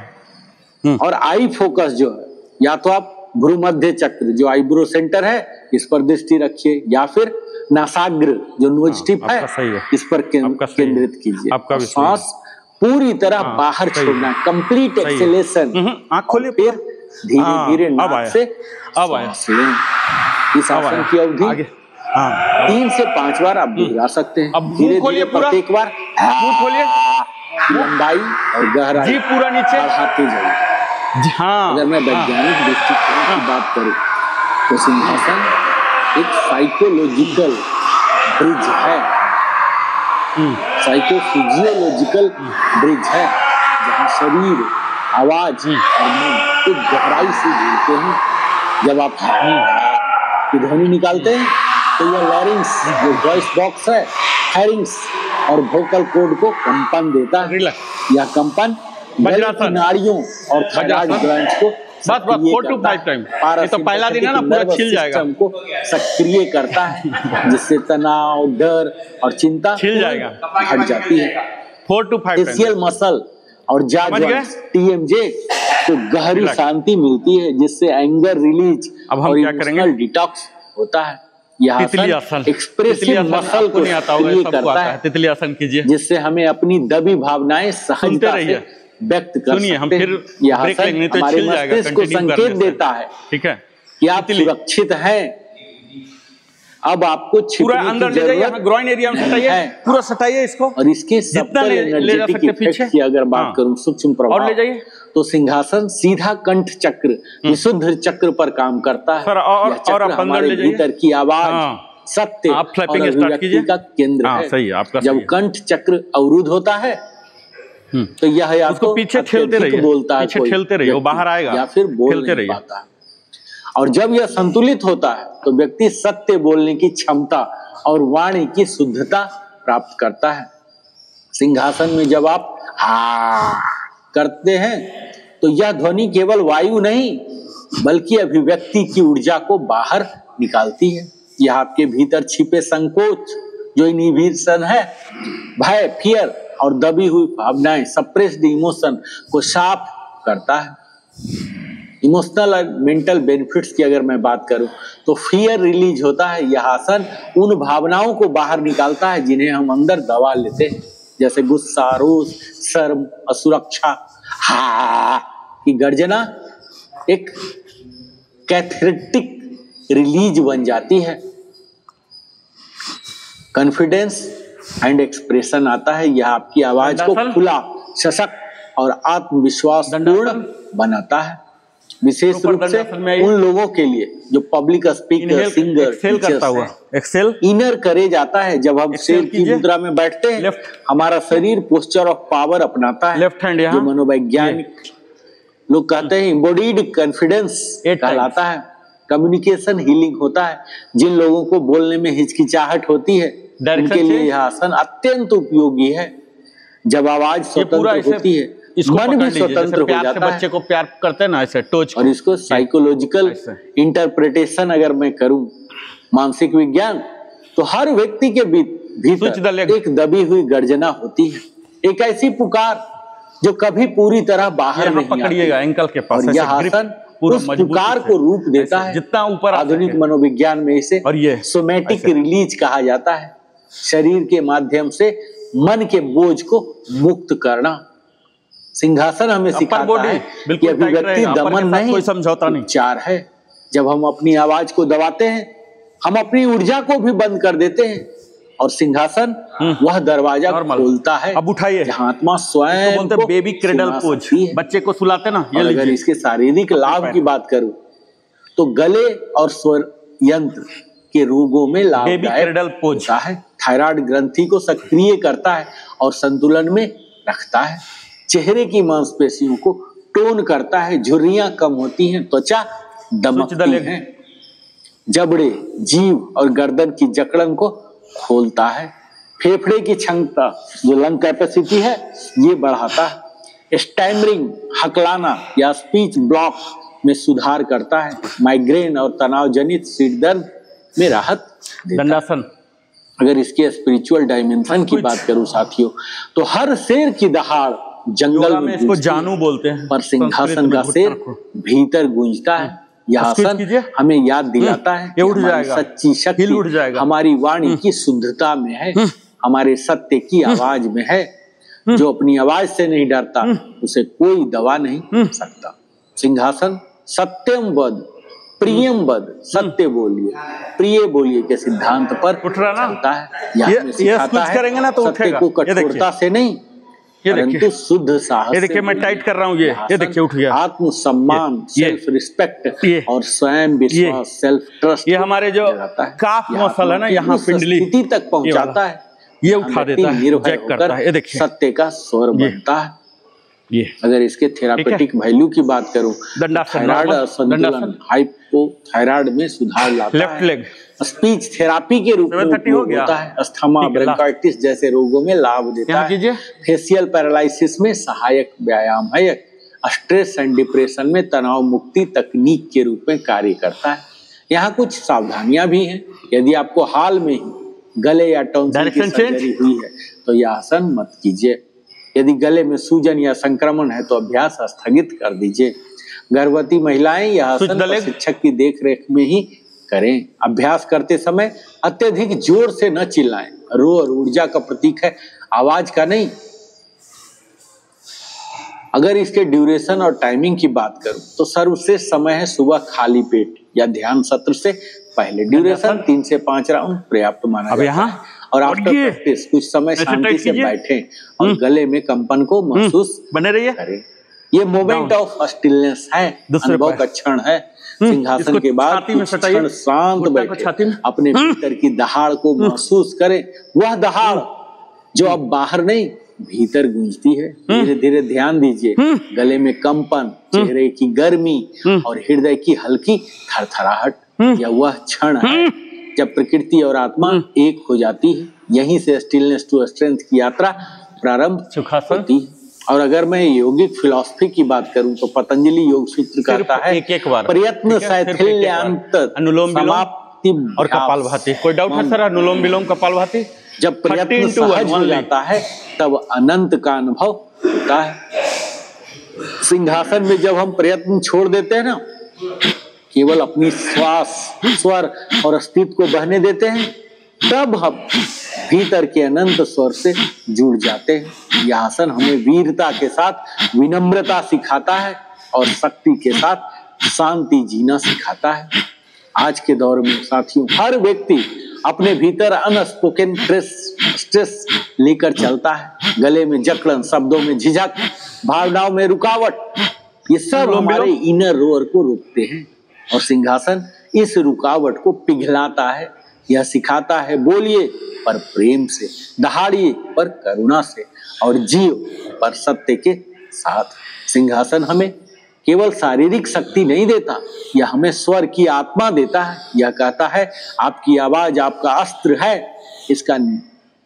और आई फोकस जो है, या तो आप भ्रू मध्य चक्र जो आईब्रो सेंटर है इस पर दृष्टि रखिए, या फिर नासाग्र जो नोज टिप है इस पर केंद्रित कीजिए। सांस पूरी तरह बाहर छोड़ना, कंप्लीट एक्सेलेशन। आंख खोलिए, फिर धीरे धीरे नाक से अब आया। इस आसन की अवधि 3 से 5 बार आप दोहरा सकते हैं। धीरे धीरे प्रत्येक बार मुंह खोलिए, लंबाई और गहराई जी पूरा नीचे बढ़ाते जाइए। अगर मैं वैज्ञानिक दृष्टिकोण की बात करूं तो सिंहासन एक साइकोलॉजिकल ब्रिज है, साइकोफिजियोलॉजिकल ब्रिज है, जहां शरीर, आवाज और मन एक गहराई से जुड़ते हैं। जब आप की ध्वनि निकालते हैं तो यह लैरिंग्स जो वॉइस बॉक्स है, फेरिंग्स और वोकल कॉर्ड को कंपन देता है। यह कंपन गले की नाड़ियों और थायराइड ग्लैंड्स को बस 4 to 5 टाइम। ये तो पहला दिन है ना, पूरा छिल जाएगा, को सक्रिय करता है, जिससे तनाव, डर और चिंता छिल जाएगा, हट जाती है। 4 to 5 फेशियल मसल और जॉ जॉइंट्स, TMJ को गहरी शांति मिलती है, जिससे एंगर रिलीज और इमोशनल डिटॉक्स होता है। यह आसन एक्सप्रेसिव मसल को सक्रिय करता है, तितली आसन कीजिए, जिससे हमें अपनी दबी भावनाएं सहजता से व्यक्त कर सकते हैं। हम फिर यह आसन हमारे मस्तिष्क को संकेत देता है, ठीक है, कि आप सुरक्षित हैं। अब आपको पूरा अंदर ले जाइए, ग्रॉइन एरिया में सटाइए, पूरा सटाइए इसको। और इसके सबटल एनर्जेटिक इफेक्ट की अगर बात करूं, सूक्ष्म प्रभाव, और ले जाइए, तो सिंहासन सीधा कंठ चक्र, विशुद्ध चक्र पर काम करता है। और हमारे भीतर की आवाज, सत्य और अभिव्यक्ति का केंद्र है। जब कंठ चक्र अवरुद्ध होता है तो यह या उसको पीछे ठेलते रहिए, बोलता है, पीछे ठेलते रहिए, वो बाहर आएगा, या फिर बोल नहीं पाता। और जब यह संतुलित होता है तो व्यक्ति सत्य बोलने की क्षमता और वाणी की शुद्धता प्राप्त करता है। सिंहासन में जब आप हा करते हैं तो यह ध्वनि केवल वायु नहीं बल्कि अभिव्यक्ति की ऊर्जा को बाहर निकालती है। यह आपके भीतर छिपे संकोच, जो इनहिबिशन है, भय, फियर और दबी हुई भावनाएं, सप्रेस्ड इमोशन को साफ करता है। इमोशनल और मेंटल बेनिफिट्स की अगर मैं बात करूं तो फियर रिलीज होता है। यह आसन उन भावनाओं को बाहर निकालता है जिन्हें हम अंदर दबा लेते हैं, जैसे गुस्सा, रोष, शर्म, असुरक्षा। हा की गर्जना एक कैथरेटिक रिलीज बन जाती है। कॉन्फिडेंस एंड एक्सप्रेशन आता है। यह आपकी आवाज को खुला, सशक्त और आत्मविश्वास पूर्ण बनाता है, विशेष रूप से उन लोगों के लिए जो public speaker, singer, excel. Inner courage आता है जब हम शेर की मुद्रा में बैठते हैं। हमारा शरीर पोस्चर ऑफ पावर अपनाता है, लेफ्ट हैंड जो मनोवैज्ञानिक लोग कहते हैं इम्बॉडीड कॉन्फिडेंस कहलाता है। कम्युनिकेशन हीलिंग होता है। जिन लोगों को बोलने में हिचकिचाहट होती है उनके लिए यह आसन अत्यंत उपयोगी है। जब आवाज स्वतंत्र होती है, मन भी स्वतंत्र हो जाता है। बच्चे को प्यार करते हैं ना, ऐसे टच। और इसको साइकोलॉजिकल इंटरप्रिटेशन अगर मैं करूं, मानसिक विज्ञान, तो हर व्यक्ति के भीतर एक दबी हुई गर्जना होती है, एक ऐसी पुकार जो कभी पूरी तरह बाहर नहीं पकड़िएगा एंकल के पास। और यह आसन उस पुकार को रूप देता है। जितना ऊपर आधुनिक मनोविज्ञान में इसे सोमैटिक रिलीज कहा जाता है। शरीर के माध्यम से मन के बोझ को मुक्त करना। सिंहासन हमें सिखाता है कि अभिव्यक्ति दमन नहीं, कोई समझौता नहीं, उपचार है। जब हम अपनी आवाज को दबाते हैं, हम अपनी ऊर्जा को भी बंद कर देते हैं और सिंहासन वह दरवाजा खोलता है। अब उठाइए, जहां आत्मा स्वयं बोलते हैं बेबी क्रेडल पोज, बच्चे को सुलाते ना। ये अगर इसके शारीरिक लाभ की बात करूं तो गले और स्वर यंत्र के रोगों में लाभदायक होता है। थायराइड ग्रंथि को सक्रिय करता है और संतुलन में रखता है। चेहरे की मांसपेशियों को टोन करता है। झुर्रियां कम होती हैं, त्वचा दमकती है। जबड़े, जीभ और गर्दन की जकड़न को खोलता है। फेफड़े की क्षमता, जो लंग कैपेसिटी है, ये बढ़ाता है। स्टैमरिंग, हकलाना या स्पीच ब्लॉक में सुधार करता है। माइग्रेन और तनाव जनित सिर दर्द में राहत देता है। अगर इसके स्पिरिचुअल डायमेंशन की बात करूं साथियों, तो हर शेर की दहाड़ जंगल में इसको जानू बोलते हैं, पर सिंहासन का शेर भीतर गूंजता है। यह आसन हमें याद दिलाता है कि हमारी सच्ची शक्ति हमारी वाणी की शुद्धता में है, हमारे सत्य की आवाज में है। जो अपनी आवाज से नहीं डरता उसे कोई दबा नहीं सकता। सिंहासन सत्यम वद प्रियम वद, सत्य बोलिए, प्रिय बोलिए के सिद्धांत पर चलता है। यह सिखाता है सत्य को कठोरता से नहीं परंतु शुद्ध साहस। ये देखिए, मैं टाइट कर रहा हूँ। ये देखिए उठ गया। आत्मसम्मान, सेल्फ रिस्पेक्ट और स्वयं विश्वास, सेल्फ ट्रस्ट, ये हमारे जो काफ मसल है ना, यहाँ पिंडली स्थिति तक पहुंचाता है। ये उठा देता है, निर्भय होकर ये देखिए सत्य का स्वर बनता है। अगर इसके थेरापेटिक वैल्यू की बात करूं, थायराइड संतुलन, हाइपोथायराइड में सुधार लाता है। स्पीच थेरापी के रूप में उपयोग होता है। अस्थमा, ब्रोंकाइटिस जैसे रोगों में लाभ देता है। फेशियल पैरालिसिस में सहायक व्यायाम है। स्ट्रेस एंड डिप्रेशन में तनाव मुक्ति तकनीक के रूप में कार्य करता है। यहाँ कुछ सावधानियां भी हैं। यदि आपको हाल में ही गले या टॉन्सिल की सर्जरी हुई है तो यह आसन मत कीजिए। यदि गले में सूजन या संक्रमण है तो अभ्यास स्थगित कर दीजिए। गर्भवती महिलाएं यह आसन प्रशिक्षक की देखरेख में ही करें। अभ्यास करते समय अत्यधिक जोर से न चिल्लाएं। रोर ऊर्जा का प्रतीक है, आवाज का नहीं। अगर इसके ड्यूरेशन और टाइमिंग की बात करूं तो सर्वश्रेष्ठ समय है सुबह खाली पेट या ध्यान सत्र से पहले। ड्यूरेशन 3 से 5 राउंड पर्याप्त माना जाता है। और आफ्टर प्रैक्टिस कुछ समय शांति से बैठें और गले में कंपन को महसूस बने रहिए। करें। ये मोमेंट ऑफ स्टिलनेस है, अनुभव का क्षण है। सिंहासन के बाद क्षण शांत बैठे, अपने भीतर की दहाड़ को महसूस करें। वह दहाड़ जो अब बाहर नहीं भीतर गूंजती है। धीरे धीरे ध्यान दीजिए, गले में कंपन, चेहरे की गर्मी और हृदय की हल्की थरथराहट। यह वह क्षण है जब प्रकृति और आत्मा एक हो जाती है। यहीं से स्टिलनेस टू स्ट्रेंथ की यात्रा प्रारंभ सुखासन। होती है। और अगर मैं योगिक फिलॉसफी की बात करूं तो पतंजलि योग सूत्र कहता है एक बार प्रयत्न शैथिल्यांत अनुलोम विलोम समाप्ति और कपालभाति। कोई डाउट है सर? अनुलोम विलोम कपालभाति जब प्रयत्न सहज हो जाता है तब अनंत का अनुभव होता है। सिंहासन में जब हम प्रयत्न छोड़ देते हैं ना, केवल अपनी श्वास, स्वर और अस्तित्व को बहने देते हैं, तब हम भीतर के अनंत स्वर से जुड़ जाते हैं। यह आसन हमें वीरता के साथ विनम्रता सिखाता है और शक्ति के साथ शांति जीना सिखाता है। आज के दौर में साथियों, हर व्यक्ति अपने भीतर अनस्पोकन स्ट्रेस लेकर चलता है। गले में जकड़न, शब्दों में झिझक, भावनाओं में रुकावट, ये सब हमारे इनर रोअर को रोकते हैं और सिंहासन इस रुकावट को पिघलाता है। यह सिखाता है बोलिए पर प्रेम से, दहाड़िए पर करुणा से और जियो पर सत्य के साथ। सिंहासन हमें केवल शारीरिक शक्ति नहीं देता, यह हमें स्वर की आत्मा देता है। यह कहता है आपकी आवाज आपका अस्त्र है, इसका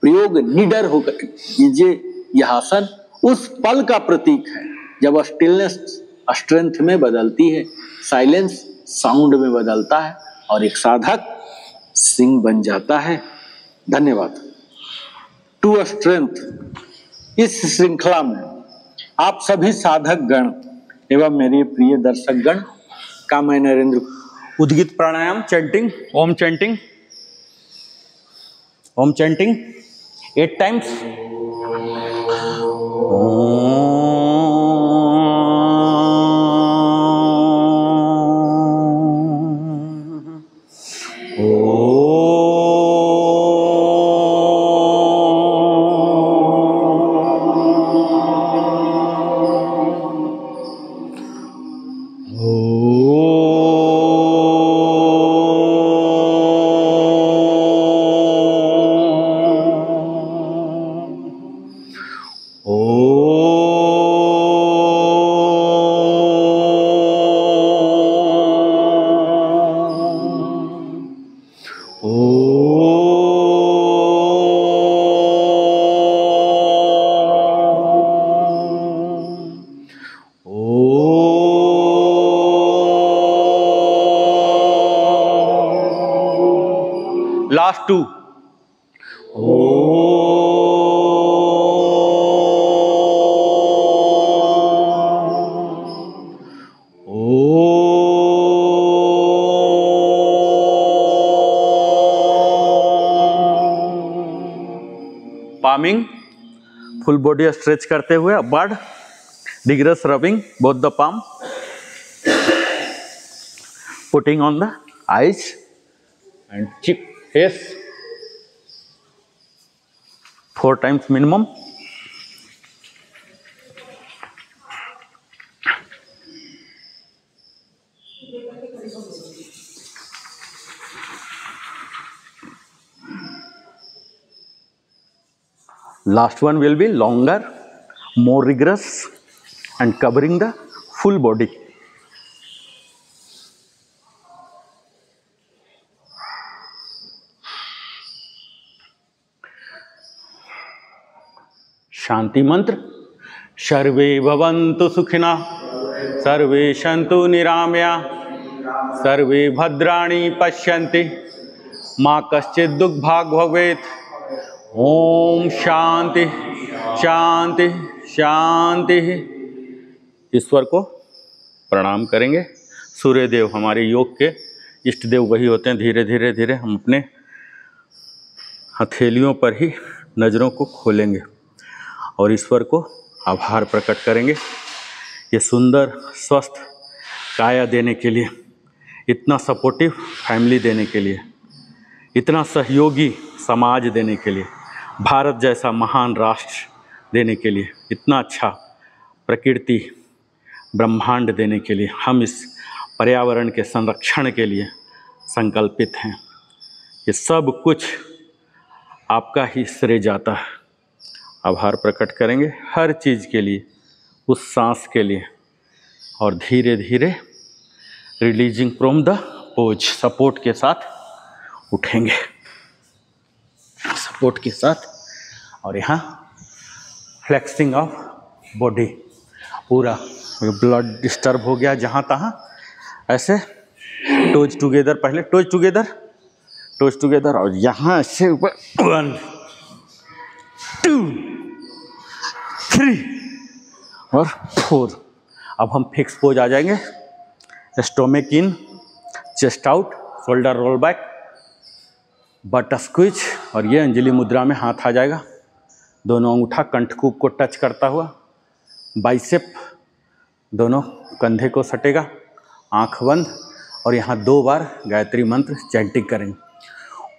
प्रयोग निडर होकर कीजिए। यह आसन उस पल का प्रतीक है जब स्टिलनेस स्ट्रेंथ में बदलती है, साइलेंस साउंड में बदलता है और एक साधक सिंह बन जाता है। धन्यवाद। टू स्ट्रेंथ इस श्रृंखला में आप सभी साधक गण एवं मेरे प्रिय दर्शक गण का मैं Narendra Udgeeth pranayama chanting, Om chanting, Om chanting 8 times. Last 2 palming, full body stretch करते हुए अपवर्ड, डिग्रस rubbing both the palm, putting on the eyes and cheek, face 4 times minimum. Last one will be longer, more rigorous and covering the full body. शांति मंत्र। सर्वे भवन्तु सुखिनः, सर्वे सन्तु निरामया, सर्वे भद्राणि पश्यन्ति, मा कश्चित् दुःखभाग् भवेत्। ओम शांति शांति शांति। ईश्वर को प्रणाम करेंगे। सूर्य देव हमारे योग के इष्ट देव वही होते हैं। धीरे धीरे धीरे हम अपने हथेलियों पर ही नज़रों को खोलेंगे और ईश्वर को आभार प्रकट करेंगे ये सुंदर स्वस्थ काया देने के लिए, इतना सपोर्टिव फैमिली देने के लिए, इतना सहयोगी समाज देने के लिए, भारत जैसा महान राष्ट्र देने के लिए, इतना अच्छा प्रकृति ब्रह्मांड देने के लिए, हम इस पर्यावरण के संरक्षण के लिए संकल्पित हैं। ये सब कुछ आपका ही श्रेय जाता है। आभार प्रकट करेंगे हर चीज़ के लिए, उस सांस के लिए, और धीरे धीरे releasing from the pose, support के साथ उठेंगे, सपोर्ट के साथ। और यहाँ फ्लेक्सिंग ऑफ बॉडी, पूरा ब्लड डिस्टर्ब हो गया जहाँ तहाँ, ऐसे टोज टुगेदर, पहले टोज टुगेदर और यहाँ से ऊपर 1 2 3 और 4। अब हम फिक्स पोज आ जाएंगे, stomach in, chest out, shoulder roll back, but squeeze, और ये अंजलि मुद्रा में हाथ आ जाएगा, दोनों अंगूठा कंठकूप को टच करता हुआ, बाइसेप दोनों कंधे को सटेगा, आंख बंद, और यहाँ 2 बार गायत्री मंत्र चैंटिंग करेंगे।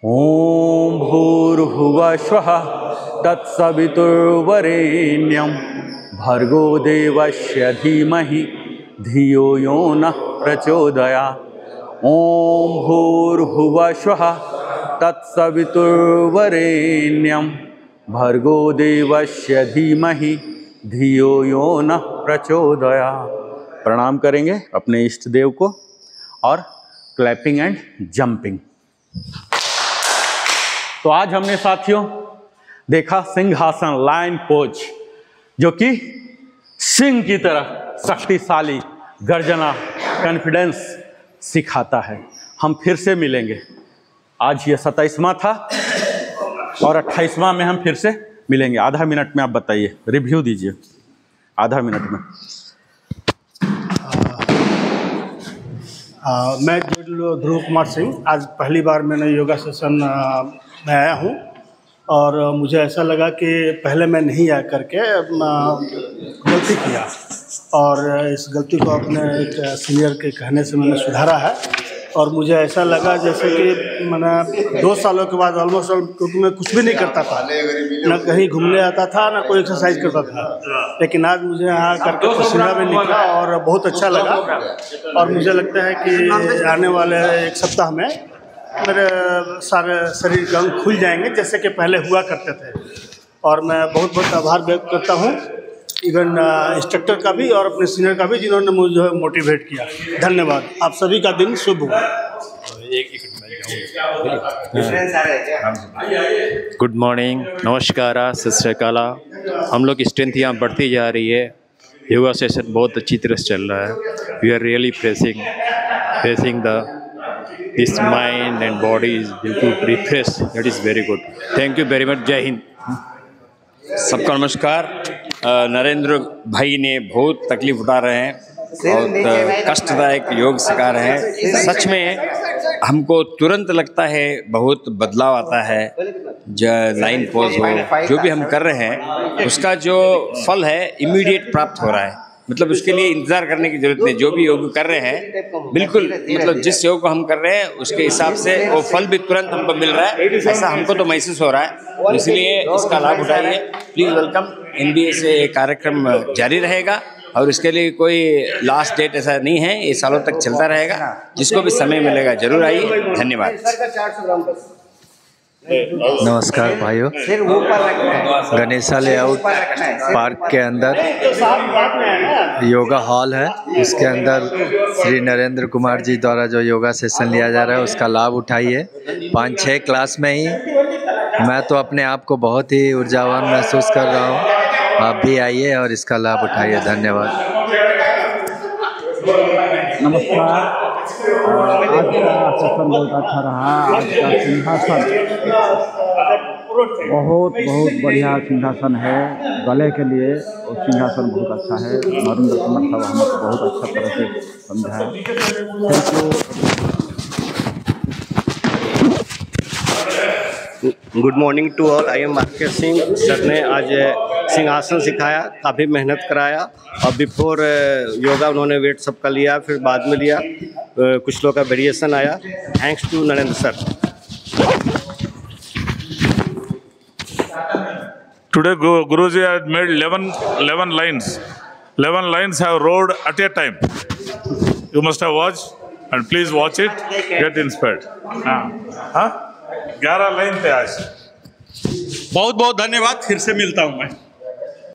ओम भूर्भुवः स्वः तत्सवितुर्वरेण्यं भर्गो देवस्य धीमहि धियो यो नः प्रचोदयात्। ओम भूर्भुवः स्वः तत्सवितुर्वरेण्यं भर्गो देवस्य धीमहि धियो यो नः प्रचोदयात्। प्रणाम करेंगे अपने इष्ट देव को और क्लैपिंग एंड जंपिंग। तो आज हमने साथियों देखा सिंहासन, लायन पोज, जो कि सिंह की तरह शक्तिशाली गर्जना, कॉन्फिडेंस सिखाता है। हम फिर से मिलेंगे, आज ये 27वां था और 28वां में हम फिर से मिलेंगे। आधा मिनट में आप बताइए, रिव्यू दीजिए आधा मिनट में। मैं ध्रुव कुमार सिंह, आज पहली बार मैंने योगा सेशन में आया हूँ और मुझे ऐसा लगा कि पहले मैं नहीं आ करके गलती किया और इस गलती को अपने एक सीनियर के कहने से मैंने सुधारा है। और मुझे ऐसा लगा जैसे कि मैंने 2 सालों के बाद ऑलमोस्ट, क्योंकि मैं कुछ भी नहीं करता था, ना कहीं घूमने आता था ना कोई एक्सरसाइज करता था, लेकिन आज मुझे यहाँ करके पसीना भी निकला और बहुत अच्छा लगा। और मुझे लगता है कि आने वाले 1 सप्ताह में मेरे सारे शरीर के अंग खुल जाएंगे जैसे कि पहले हुआ करते थे। और मैं बहुत बहुत आभार व्यक्त करता हूँ इवन इंस्ट्रक्टर का भी और अपने सीनियर का भी, जिन्होंने मुझे मोटिवेट किया। धन्यवाद। आप सभी का दिन शुभ हो। गुड मॉर्निंग, नमस्कार, सत श्री अकाल। हम लोग की स्ट्रेंथ यहाँ बढ़ती जा रही है। योगा सेशन बहुत अच्छी तरह से चल रहा है। We are really facing the this mind and body is बिल्कुल refresh. That is very good. Thank you very much. जय हिंद। सबका नमस्कार। नरेंद्र भाई ने बहुत तकलीफ उठा रहे हैं, बहुत कष्टदायक योग सिखा रहे हैं। सच में हमको तुरंत लगता है बहुत बदलाव आता है। लाइन पोज हो, जो भी हम कर रहे हैं उसका जो फल है इमीडिएट प्राप्त हो रहा है। मतलब उसके लिए इंतज़ार करने की ज़रूरत नहीं। जो भी योग कर रहे हैं बिल्कुल, मतलब जिस योग को हम कर रहे हैं उसके हिसाब से वो फल भी तुरंत हमको मिल रहा है, ऐसा हमको तो महसूस हो रहा है। तो इसलिए इसका लाभ उठाइए। Please welcome. एनबीए से ये कार्यक्रम जारी रहेगा और इसके लिए कोई लास्ट डेट ऐसा नहीं है, ये सालों तक चलता रहेगा। जिसको भी समय मिलेगा जरूर आइए। धन्यवाद। नमस्कार भाइयों, गणेशा लेआउट पार्क के अंदर योगा हॉल है। इसके अंदर श्री नरेंद्र कुमार जी द्वारा जो योगा सेशन लिया जा रहा है उसका लाभ उठाइए। 5-6 क्लास में ही मैं तो अपने आप को बहुत ही ऊर्जावान महसूस कर रहा हूँ। आप भी आइए और इसका लाभ उठाइए। धन्यवाद। नमस्कार। आज का सेशन बहुत अच्छा रहा। आज का सिंहासन बहुत बढ़िया सिंहासन है गले के लिए, और सिंहासन बहुत अच्छा है। नरेंद्र कुमार साहब हमको बहुत अच्छा तरह से समझाया। Good morning to all. I am R K. Singh. Sir ने आज सिंहासन सिखाया, काफ़ी मेहनत कराया और बिफोर योगा उन्होंने वेट सबका लिया, फिर बाद में लिया, कुछ लोग का वेरिएशन आया। Thanks to Narendra sir. Today Guruji had made 11 lines. 11 lines have rowed at a time. You must have watched and please watch it, get inspired. 11 line थे आज। बहुत बहुत धन्यवाद। फिर से मिलता हूँ मैं।